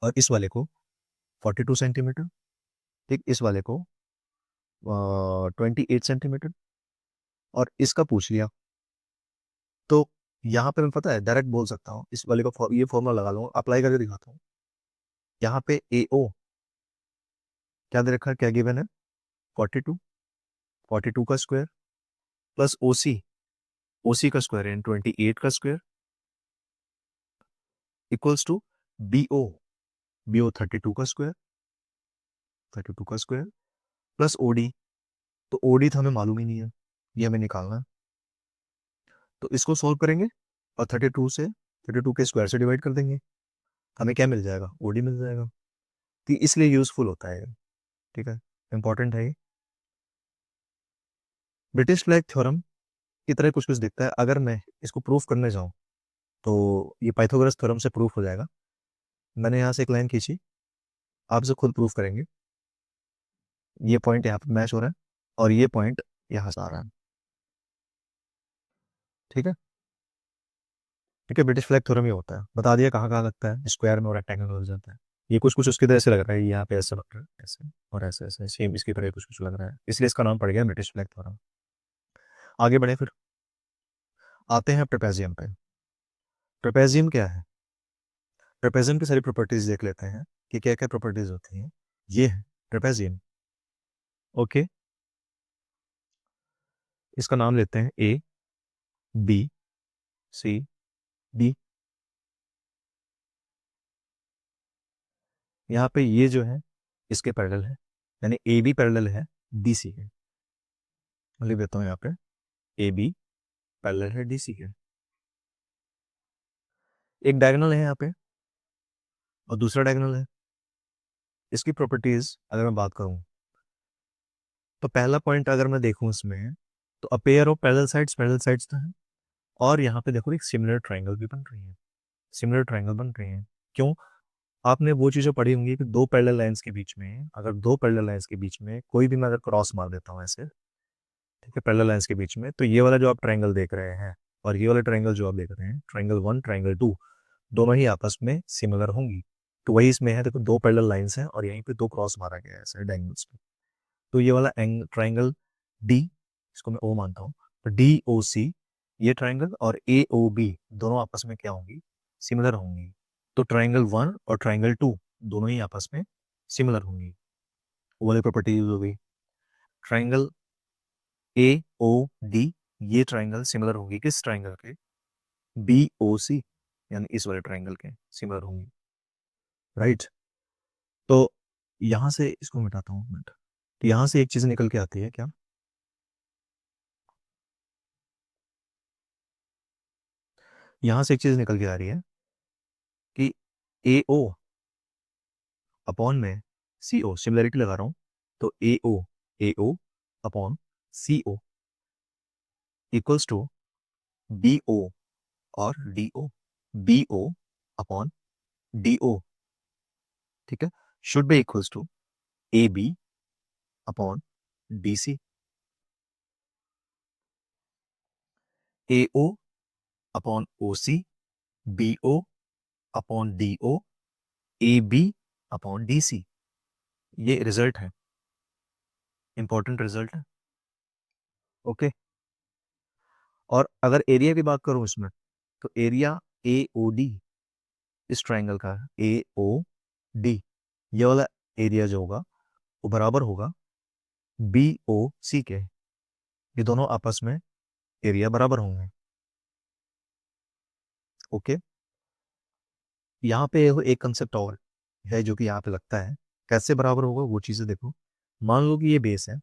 और इस वाले को 42 सेंटीमीटर, ठीक, इस वाले को 28 सेंटीमीटर, और इसका पूछ लिया। तो यहाँ पे मैं पता है डायरेक्ट बोल सकता हूँ, इस वाले को ये फॉर्मूला लगा लूँगा, अप्लाई करके दिखाता हूँ। यहाँ पे ए ओ क्या दे रखा है, क्या गिवन है? 42, 42 का स्क्वायर प्लस ओ सी, ओ सी का स्क्वायर यानी 28 का square equals to B O, B O 32 का स्क्वायर, 32 का स्क्वायर प्लस ओ डी। तो ओ डी तो हमें मालूम ही नहीं है, ये हमें निकालना है। तो इसको सॉल्व करेंगे और 32 से 32 के स्क्वायर से डिवाइड कर देंगे, हमें क्या मिल जाएगा? ओ डी मिल जाएगा। तो इसलिए यूजफुल होता है ये। ठीक है, इंपॉर्टेंट है ये। ब्रिटिश फ्लैग थ्योरम की तरह कुछ कुछ दिखता है। अगर मैं इसको प्रूफ करने जाऊँ तो ये पाइथागोरस थ्योरम से प्रूफ हो जाएगा। मैंने यहाँ से एक लाइन खींची, आप इसे खुद प्रूफ करेंगे। ये पॉइंट यहाँ पे मैच हो रहा है और ये पॉइंट यहाँ से आ रहा है। ठीक है, ठीक है, ब्रिटिश फ्लैग थ्योरम ये होता है। बता दिया कहाँ कहाँ लगता है, स्क्वायर में और रेक्टेंगल में हो जाता है। ये कुछ कुछ उसकी तरह से लग रहा है, यहाँ पे ऐसे लग रहा है, ऐसे और ऐसे ऐसे सेम इसकी तरह कुछ कुछ लग रहा है, इसलिए इसका नाम पड़ गया ब्रिटिश फ्लैग थ्योरम। आगे बढ़े फिर, आते हैं ट्रेपेजियम पे। ट्रेपेजियम क्या है? ट्रेपेजियम की सारी प्रॉपर्टीज देख लेते हैं कि क्या क्या प्रॉपर्टीज होती हैं। ये है ट्रेपेजियम। ओके, इसका नाम लेते हैं ए बी सी डी। यहाँ पे ये जो है इसके पैरेलल है, यानी ए बी पैरेलल है डी सी के। लिख देता हूँ यहाँ पे, ए बी पैरेलल है डी सी के। एक डायगोनल है यहाँ पे और दूसरा डायगोनल है। इसकी प्रॉपर्टीज अगर मैं बात करूँ तो पहला पॉइंट अगर मैं देखूँ इसमें, तो अपेयर ऑफ पैरेलल साइड्स तो है, और यहाँ पे देखो एक सिमिलर ट्रायंगल भी बन रही है, सिमिलर ट्रायंगल बन रही है। क्यों? आपने वो चीज़ें पढ़ी होंगी कि दो पैरेलल लाइंस के बीच में, अगर दो पैरेलल लाइंस के बीच में कोई भी मैं अगर क्रॉस मार देता हूँ ऐसे, ठीक है, पैरेलल लाइंस के बीच में, तो ये वाला जो आप ट्रायंगल देख रहे हैं और ये वाला ट्रायंगल जो आप देख रहे हैं, ट्रायंगल 1 ट्रायंगल 2, दोनों ही आपस में सिमिलर होंगी। तो वही इसमें है, देखो दो पैरेलल लाइंस हैं और यहीं पे दो क्रॉस मारा गया है ऐसे डायगोनल्स पे। तो ये वाला ट्रायंगल डी, इसको मैं ओ मानता हूँ, तो डी ओ सी ये ट्रायंगल और ए ओ बी दोनों आपस में क्या होंगी? सिमिलर होंगी। तो ट्रायंगल 1 और ट्रायंगल 2 दोनों ही आपस में सिमिलर होंगी। वो वाली प्रॉपर्टी यूज हो गई। ट्रायंगल ए ओ डी ये ट्रायंगल सिमिलर होंगी किस ट्रायंगल के? बी ओ सी, यानी इस वाले ट्रायंगल के सिमिलर होंगी, राइट। तो यहां से इसको मिटाता हूँ मिनट, तो यहां से एक चीज निकल के आती है क्या? यहां से एक चीज निकल के आ रही है कि ए ओ अपॉन में सी ओ, सिमिलरिटी लगा रहा हूं, तो A O upon C O equals to B O और D O, B O upon D O, ठीक है, should be equals to A B upon D C. A O upon O C, B O upon D O, A B upon D C. ये रिजल्ट है, इंपॉर्टेंट रिजल्ट है, ओके। और अगर एरिया की बात करूं इसमें, तो एरिया ए ओ डी इस ट्राइंगल का, ए ओ डी ये वाला एरिया जो होगा वो बराबर होगा बी ओ सी के। ये दोनों आपस में एरिया बराबर होंगे, ओके। यहाँ पे एक कंसेप्ट और है जो कि यहाँ पे लगता है, कैसे बराबर होगा वो चीज़ें देखो। मान लो कि ये बेस है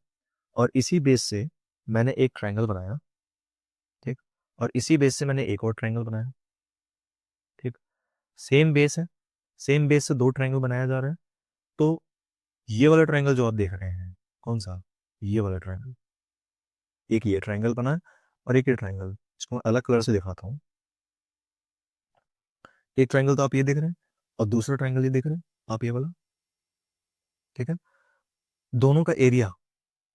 और इसी बेस से मैंने एक ट्रायंगल बनाया, ठीक, और इसी बेस से मैंने एक और ट्रायंगल बनाया, ठीक। सेम बेस है, सेम बेस से दो ट्रायंगल बनाया जा रहा है। तो ये वाला ट्रायंगल जो आप देख रहे हैं, कौन सा? ये वाला ट्रायंगल, एक ये ट्रायंगल बना है और एक ये ट्रायंगल, इसको मैं अलग कलर से दिखाता हूँ। एक ट्रायंगल तो आप ये देख रहे हैं और दूसरा ट्रायंगल ये देख रहे हैं आप, ये वाला, ठीक है। दोनों का एरिया,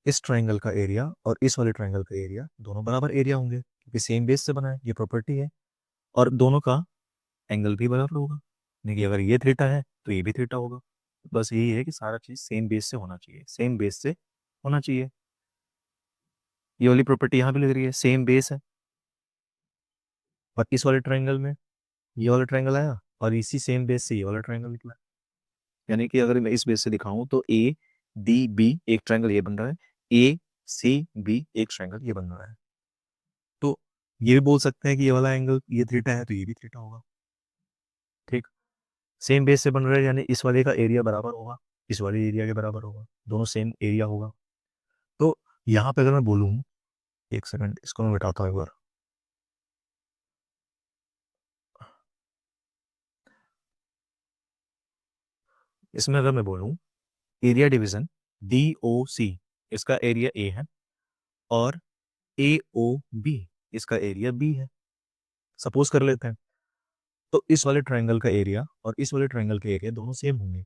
इस ट्रायंगल का एरिया और इस वाले ट्रायंगल का एरिया दोनों बराबर एरिया होंगे क्योंकि सेम बेस से बना है, ये प्रॉपर्टी है। और दोनों का एंगल भी बराबर होगा, यानी कि अगर ये थीटा है तो ये भी थीटा होगा। बस यही है कि सारा चीज सेम बेस से होना चाहिए, सेम बेस से होना चाहिए। ये वाली प्रॉपर्टी यहाँ भी लग रही है, सेम बेस है। और इस वाले ट्रायंगल में ये वाला ट्रायंगल आया और इसी सेम बेस से ये वाला ट्रायंगल निकला। यानी कि अगर मैं इस बेस से दिखाऊं तो ए डी बी एक ट्रायंगल ये बन रहा है, ए सी बी एक ट्रायंगल ये बन रहा है। तो ये भी बोल सकते हैं कि ये वाला एंगल ये थीटा है तो ये भी थीटा होगा, ठीक। सेम बेस से बन रहा है यानी इस वाले का एरिया बराबर होगा, इस वाले एरिया के बराबर होगा, दोनों सेम एरिया होगा। तो यहाँ पे अगर मैं बोलूँ, एक सेकंड इसको मैं मिटाता हूँ एक बार। इसमें अगर मैं बोलूँ एरिया डिवीजन डी ओ सी, इसका एरिया ए है और ए ओ बी इसका एरिया बी है, सपोज कर लेते हैं। तो इस वाले ट्रायंगल का एरिया और इस वाले ट्रायंगल का एरिया दोनों सेम होंगे।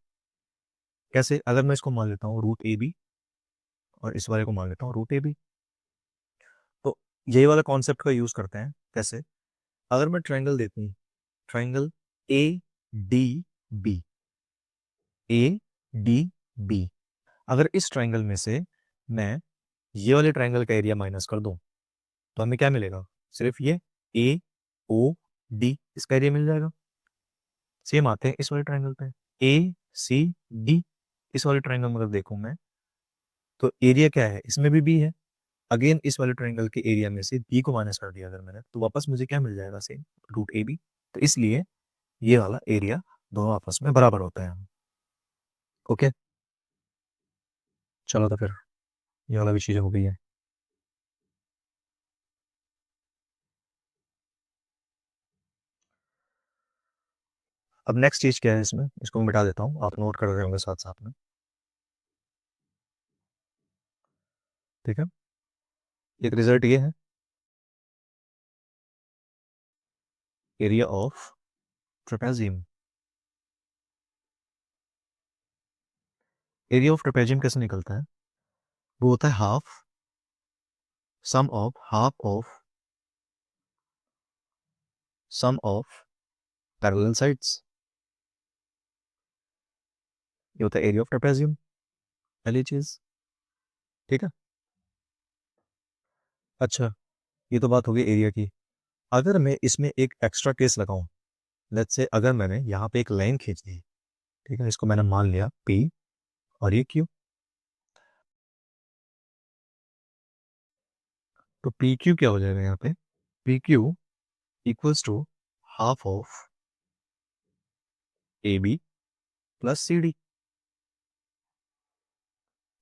कैसे? अगर मैं इसको मान लेता हूँ रूट ए बी और इस वाले को मान लेता हूँ रूट ए बी, तो यही वाला कॉन्सेप्ट का यूज करते हैं। कैसे? अगर मैं ट्रायंगल देती हूँ, triangle A D B, A D B, अगर इस ट्रायंगल में से मैं ये वाले ट्रायंगल का एरिया माइनस कर दूं तो हमें क्या मिलेगा? सिर्फ ये ए ओ डी इसका एरिया मिल जाएगा। सेम आते हैं इस वाले ट्रायंगल पे, ए सी डी, इस वाले ट्रायंगल में अगर देखूं मैं तो एरिया क्या है? इसमें भी बी है। अगेन इस वाले ट्रायंगल के एरिया में से बी को माइनस कर दिया अगर मैंने, तो वापस मुझे क्या मिल जाएगा? Same root A B. तो इसलिए ये वाला एरिया दोनों आपस में बराबर होता है। ओके, चलो तो फिर ये वाला भी चीज़ हो गई है। अब नेक्स्ट चीज क्या है इसमें, इसको मैं मिटा देता हूँ, आप नोट कर रहे होंगे साथ साथ में, ठीक है। एक रिजल्ट ये है area of trapezium. Area of trapezium कैसे निकलता है? वो होता है half sum of parallel sides. ये होता है एरिया ऑफ ट्रेपेजियम, पहली चीज। ठीक है। अच्छा, ये तो बात हो गई एरिया की। अगर मैं इसमें एक एक्स्ट्रा केस लगाऊं, लेट्स से अगर मैंने यहाँ पे एक लाइन खींच दी, ठीक है, इसको मैंने मान लिया पी और ये क्यू, तो पी क्यू क्या हो जाएगा यहाँ पे? P Q equals to half of A B plus C D.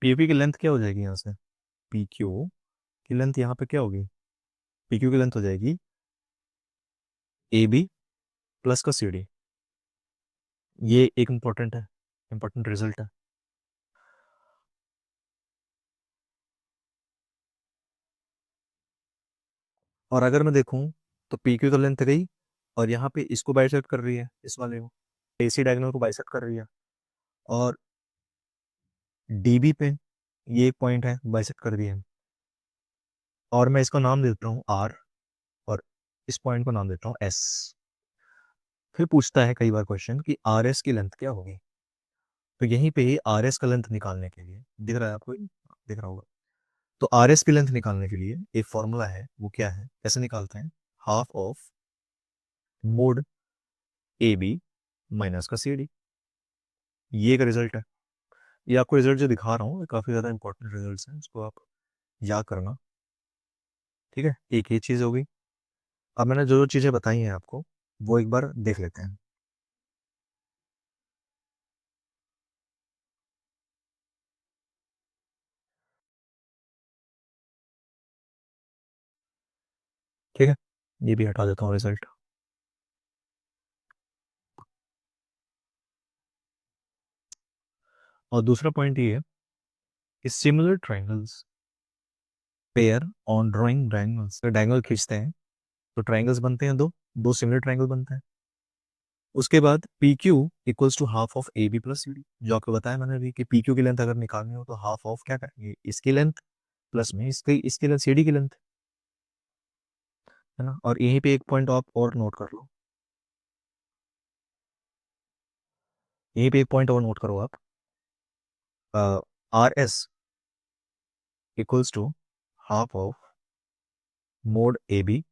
P Q की लेंथ क्या हो जाएगी यहाँ से? पी क्यू की लेंथ यहाँ पे क्या होगी? पी क्यू की लेंथ हो जाएगी ए बी प्लस का सी डी। ये एक इंपॉर्टेंट है, इंपॉर्टेंट रिजल्ट है। और अगर मैं देखूं तो पी क्यू तो लेंथ गई, और यहाँ पे इसको बाइसेक्ट कर रही है, इस वाले को, एसी डायगोनल को बाइसेक्ट कर रही है, और डीबी पे ये एक पॉइंट है, बाइसेक्ट कर रही है, और मैं इसका नाम देता हूँ आर, और इस पॉइंट को नाम देता हूँ एस। फिर पूछता है कई बार क्वेश्चन कि आर एस की लेंथ क्या होगी, तो यहीं पे ही आर एस का लेंथ निकालने के लिए, दिख रहा है आपको, दिख रहा होगा, तो आर एस की लेंथ निकालने के लिए एक फॉर्मूला है, वो क्या है, कैसे निकालते हैं? Half of mod A B minus का सी डी। ये एक रिजल्ट है। ये आपको रिजल्ट जो दिखा रहा हूँ, ये काफ़ी ज़्यादा इंपॉर्टेंट रिजल्ट हैं, इसको आप याद करना। ठीक है, एक ये चीज़ हो गई। अब मैंने जो जो चीज़ें बताई हैं आपको, वो एक बार देख लेते हैं। ठीक है, ये भी हटा देता हूँ रिजल्ट। और दूसरा पॉइंट ये है कि similar triangles pair on drawing triangles, डायंगल खींचते हैं तो ट्राइंगल्स बनते हैं, दो दो सिमिलर ट्राइंगल बनते हैं। उसके बाद P Q equals to half of A B plus C D, जो आपको बताया मैंने अभी कि पी क्यू की लेंथ अगर निकालनी हो तो हाफ ऑफ क्या करेंगे, इसकी लेंथ प्लस में इसकी लेंथ सी डी की लेंथ, है ना। और यहीं पे एक पॉइंट आप और नोट कर लो, यहीं पे एक पॉइंट और नोट करो आप, R S equals to half of mod A B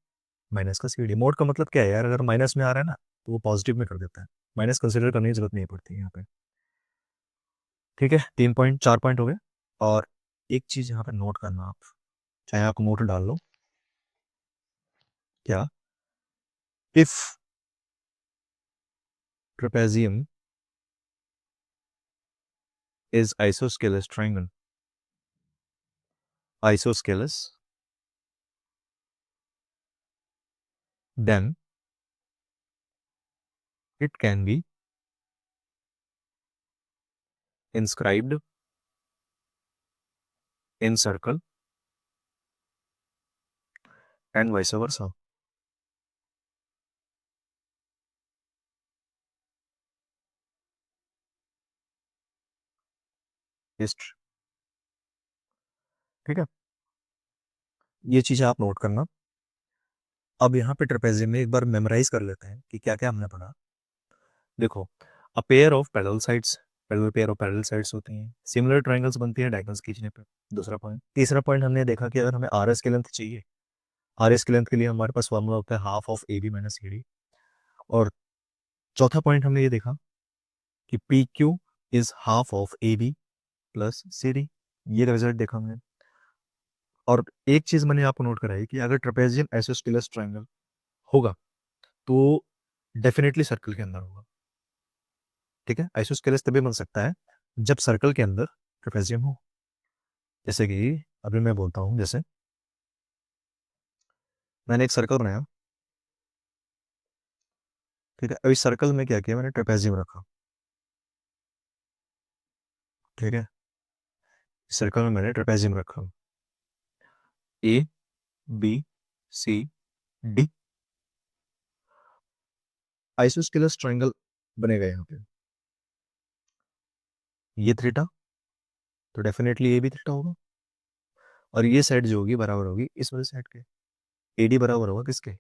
minus का सी डी। मोड का मतलब क्या है यार, अगर माइनस में आ रहा है ना तो वो पॉजिटिव में कर देता है, माइनस कंसिडर करने की जरूरत नहीं पड़ती यहाँ पे। ठीक है, 3 पॉइंट 4 पॉइंट हो गए। और एक चीज यहाँ पे नोट करना आप, चाहे आप नोट डाल लो, क्या? If trapezium is isosceles triangle, isosceles, then it can be inscribed in circle and vice versa. History. ठीक है, ये चीजें आप नोट करना। अब यहाँ पे ट्रेपेजियम में एक बार मेमोराइज कर लेते हैं कि क्या क्या हमने पढ़ा। देखो, a pair of parallel sides, parallel pair of parallel sides होती हैं, सिमिलर ट्रायंगल्स बनती हैं डायगोनल्स खींचने पे। दूसरा पॉइंट। तीसरा पॉइंट हमने देखा कि अगर हमें आर एस की लेंथ चाहिए, आर एस की लेंथ के लिए हमारे पास फॉर्मूला होता है half of A B minus C D. और चौथा पॉइंट हमने ये देखा कि P Q is half of A B plus C D. ये रिजल्ट देखा हमने। और एक चीज मैंने आपको नोट कराई कि अगर ट्रेपेजियम आइसोस्केलस ट्रायंगल होगा तो डेफिनेटली सर्कल के अंदर होगा। ठीक है, आइसोस्केलस तभी बन सकता है जब सर्कल के अंदर ट्रेपेजियम हो। जैसे कि अभी मैं बोलता हूँ, जैसे मैंने एक सर्कल बनाया, ठीक है, अब इस सर्कल में क्या किया, मैंने ट्रेपेजियम रखा। ठीक है, इस सर्कल में मैंने ट्रेपेजियम रखा, A B C D. Isosceles triangle बनेगा यहाँ पे, ये थीटा, तो डेफिनेटली ये भी थीटा होगा, और ये साइड जो होगी बराबर होगी इस वाले साइड के, एडी बराबर होगा किसके,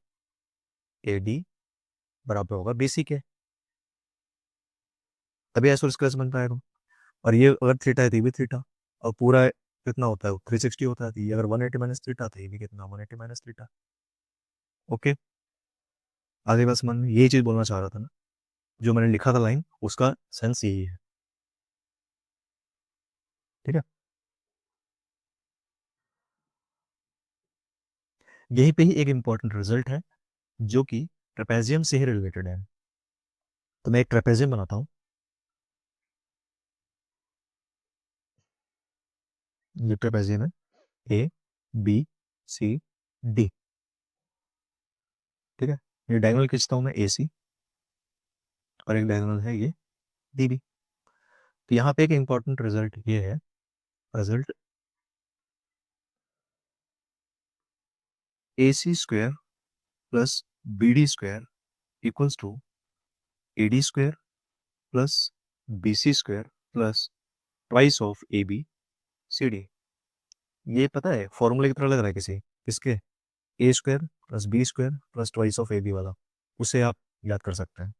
एडी बराबर होगा बीसी के, तभी आइसोस्केलस बन पाएगा। और ये अगर थीटा है तो ये भी थीटा, और पूरा कितना होता है 360 होता है, तो ये अगर 180 माइनस थीटा तो ये भी कितना 180 माइनस थीटा। ओके, आगे बस मन में यही चीज बोलना चाह रहा था ना, जो मैंने लिखा था लाइन उसका सेंस यही है, ठीक है। यही पे ही एक इंपॉर्टेंट रिजल्ट है जो कि ट्रेपेजियम से ही रिलेटेड है। तो मैं एक ट्रेपेजियम बनाता हूँ, ये ट्रेपेजियम है, ए बी सी डी, ठीक है। ये डायगोनल खींचता हूँ मैं ए सी, और एक डायगोनल है ये डी बी। तो यहाँ पे एक इंपॉर्टेंट रिजल्ट ये है, result A C square plus B D square equals to A D square plus B C square plus twice of A B C D. ये पता है फॉर्मूले की तरह लग रहा है किसी किसके, A square plus B square plus twice of A B वाला, उसे आप याद कर सकते हैं।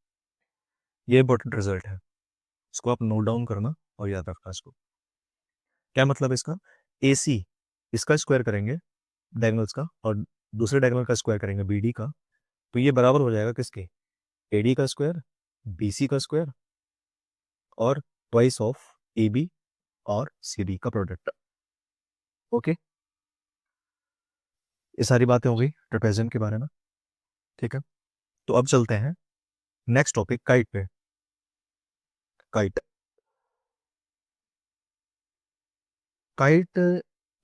ये इंपॉर्टेंट रिजल्ट है, इसको आप नोट डाउन करना और याद रखना इसको। क्या मतलब है इसका, ए सी इसका स्क्वायर करेंगे डायगोनल्स का, और दूसरे डायगोनल का स्क्वायर करेंगे बी डी का, तो ये बराबर हो जाएगा किसके, ए डी का स्क्वायर, बी सी का स्क्वायर, और ट्वाइस ऑफ ए बी और सी डी का प्रोडक्ट। ओके, ये सारी बातें हो गई ट्रेपेजियम के बारे में, ठीक है। तो अब चलते हैं नेक्स्ट टॉपिक काइट पे। काइट, काइट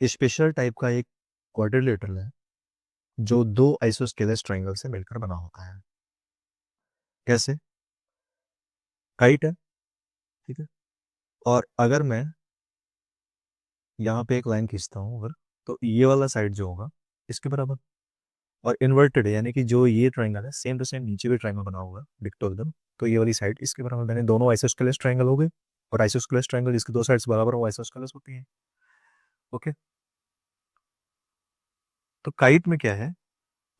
स्पेशल टाइप का एक क्वाड्रिलेटरल है जो दो आइसोस्केलस ट्रायंगल से मिलकर बना होता है। कैसे, काइट है, ठीक है, और अगर मैं यहाँ पे एक लाइन खींचता हूँ अगर, तो ये वाला साइड जो होगा इसके बराबर, और इन्वर्टेड है यानी कि जो ये ट्रायंगल है सेम टू सेम नीचे भी ट्रायंगल बना हुआ है डिक्टो एकदम, तो ये वाली साइड इसके बराबर, मैंने दोनों आइसोस्केलस ट्रायंगल हो गए, और आइसोस्केलस ट्रायंगल जिसकी दो साइड्स बराबर हो आइसोस्केलस होती है। ओके, तो काइट में क्या है,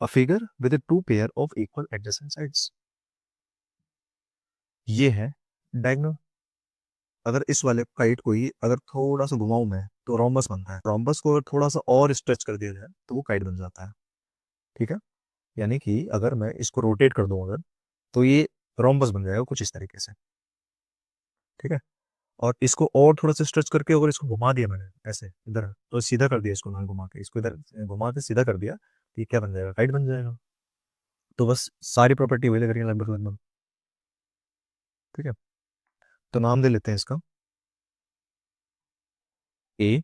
a figure with two pair of equal adjacent sides, ये है डायगोनल। अगर इस वाले काइट को ही अगर थोड़ा सा घुमाऊं मैं तो रोम्बस बनता है, रोम्बस को अगर थोड़ा सा और स्ट्रेच कर दिया जाए तो वो काइट बन जाता है, ठीक है। यानी कि अगर मैं इसको रोटेट कर दूं अगर, तो ये रोम्बस बन जाएगा कुछ इस तरीके से, ठीक है। और इसको और थोड़ा सा स्ट्रेच करके अगर इसको घुमा दिया मैंने ऐसे इधर, तो सीधा कर दिया इसको, ना घुमा के इसको इधर घुमा के सीधा कर दिया, तो ये क्या बन जाएगा, काइट बन जाएगा। तो बस सारी प्रॉपर्टी वही लग रही है लगभग लगभग, ठीक है। तो नाम दे लेते हैं इसका, ए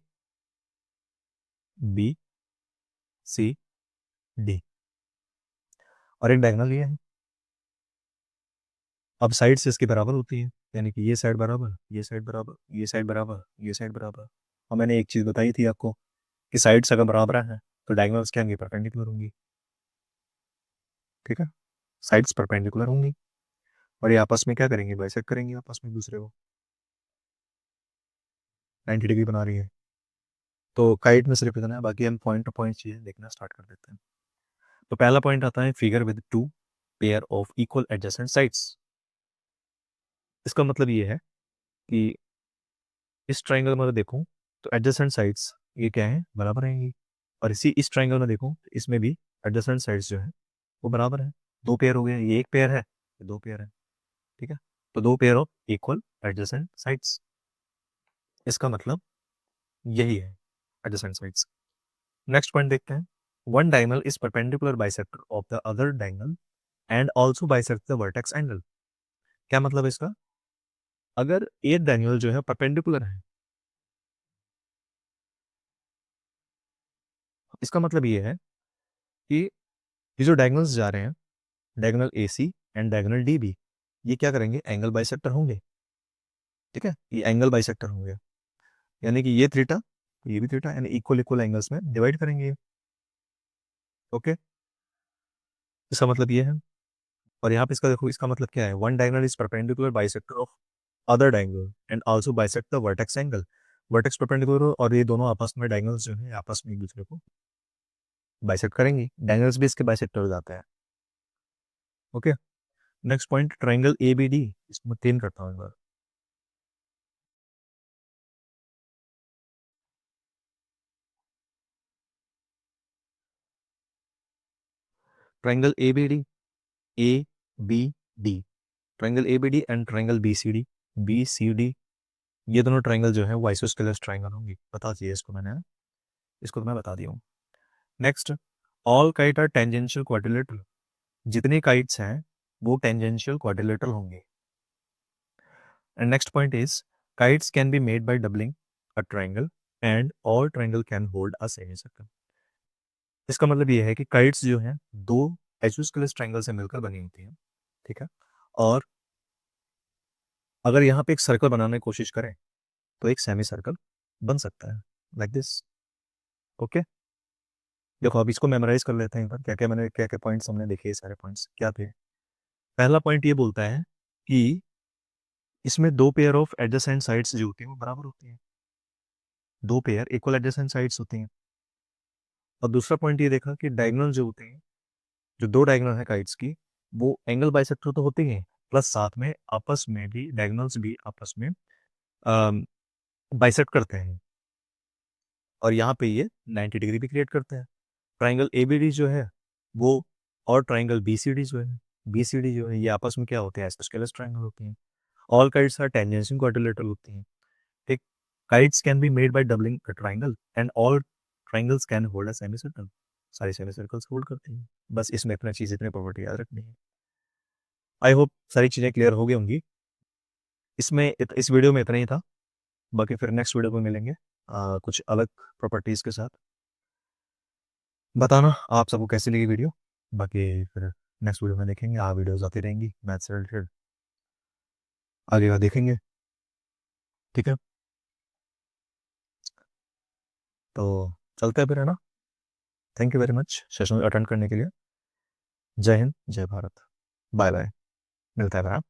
बी सी डी, और एक डायगोनल ये है। अब साइड से इसके बराबर होती है, यानी कि ये साइड बराबर, ये साइड बराबर, ये साइड बराबर, ये साइड बराबर। और मैंने एक चीज बताई थी आपको कि साइड्स अगर बराबर है तो डायगोनल्स क्या होंगी, परपेंडिकुलर होंगी, ठीक है। साइड्स परपेंडिकुलर होंगी, और ये आपस में क्या करेंगे, बाइसेक्ट करेंगे आपस में एक दूसरे को, 90 डिग्री बना रही है। तो काइट में सिर्फ इतना है, बाकी हम पॉइंट टू पॉइंट चीजें देखना स्टार्ट कर देते हैं। तो पहला पॉइंट आता है figure with two pair of equal adjacent sides. इसका मतलब ये है कि इस ट्राइंगल में देखूं तो एडजेसेंट साइड्स ये क्या है, बराबर रहेंगी, और इस ट्राइंगल में देखूं तो इसमें भी एडजेसेंट साइड्स जो है वो बराबर है। दो पेयर हो गए, ये एक पेयर है, ये दो पेयर है, ठीक है। तो दो pair of equal adjacent sides, इसका मतलब यही है एडजेसेंट साइड्स। नेक्स्ट पॉइंट देखते हैं, one diagonal is perpendicular bisector of the other diagonal and also bisect the vertex angle. क्या मतलब है इसका, अगर एक डायगोनल जो है परपेंडिकुलर है, इसका मतलब ये है कि ये जो डायगोनल्स जा रहे हैं, diagonal A C and diagonal D B, ये क्या करेंगे, एंगल बाइसेक्टर होंगे, ठीक है। ये एंगल बाइसेक्टर होंगे, यानी कि ये थीटा, ये भी थीटा, यानी इक्वल इक्वल एंगल्स में डिवाइड करेंगे, ओके। इसका मतलब ये है और यहाँ पे इसका देखो, इसका मतलब क्या है, one diagonal is perpendicular bisector of other diagonal and also bisect the vertex angle. Vertex perpendicular और ये दोनों आपस में डायगोनल्स जो है आपस में एक दूसरे को बाइसेक्ट करेंगी, डायगोनल्स भी इसके बाइसेक्टर हो जाते हैं। Okay, next point triangle A B D, इसको मैं 3 करता हूँ एक बार। Triangle A B D, A B D, triangle A B D and triangle B C D, ये दोनों ट्रायंगल जो है वो आइसोस्केलस ट्रायंगल होंगी, पता चाहिए इसको मैंने, इसको तो मैं बता दिया हूँ। Next, all kite are tangential quadrilateral, जितने काइट्स हैं वो टेंजेंशियल क्वाड्रिलेटरल होंगे। And next point is kites can be made by doubling a triangle and all triangle can hold a semi circle. इसका मतलब ये है कि काइट्स जो हैं दो आइसोस्केलस ट्रायंगल से मिलकर बनी होती हैं, ठीक है, और अगर यहाँ पे एक सर्कल बनाने की कोशिश करें तो एक सेमी सर्कल बन सकता है, लाइक दिस। ओके, देखो अब इसको मेमोराइज कर लेते हैं एक बार, क्या क्या पॉइंट्स हमने देखे, सारे पॉइंट्स क्या थे। पहला पॉइंट ये बोलता है कि इसमें दो पेयर ऑफ एडजेसेंट साइड्स जो होती हैं वो बराबर होती हैं, दो पेयर इक्वल एडजेसेंट साइड्स होती हैं। और दूसरा पॉइंट ये देखा कि डायगोनल जो होते हैं, जो दो डायगोनल है काइट्स की, वो एंगल बाइसेक्टर तो होते ही हैं, प्लस साथ में आपस में भी डायगोनल्स भी आपस में बाइसेक्ट करते हैं, और यहाँ पे ये 90 डिग्री भी क्रिएट करते हैं। ट्राइंगल एबीडी जो है वो, और ट्राइंगल बीसीडी जो है, बीसीडी जो है ये आपस में क्या होते हैं, आइसोस्केलस ट्राइंगल होती हैं। All kites are tangential quadrilateral होती हैं, ठीक। Kites can be made by doubling a triangle and all triangles can hold a semi circle, सारे सेमी सर्कल्स होल्ड करते हैं। बस इसमें इतना चीज़, इतने प्रॉपर्टी याद रखनी है। आई होप सारी चीज़ें क्लियर हो गई होंगी। इसमें इस वीडियो में इतना ही था, बाकी फिर नेक्स्ट वीडियो में मिलेंगे कुछ अलग प्रॉपर्टीज़ के साथ। बताना आप सबको कैसी लगी वीडियो, बाकी फिर नेक्स्ट वीडियो में देखेंगे। वीडियोस आती रहेंगी मैथ्स से रिलेटेड, आगे का देखेंगे, ठीक है। तो चलते हैं फिर, है ना। Thank you very much session attend करने के लिए। जय हिंद, जय भारत, बाय बाय, मिलता है फिर, हाँ?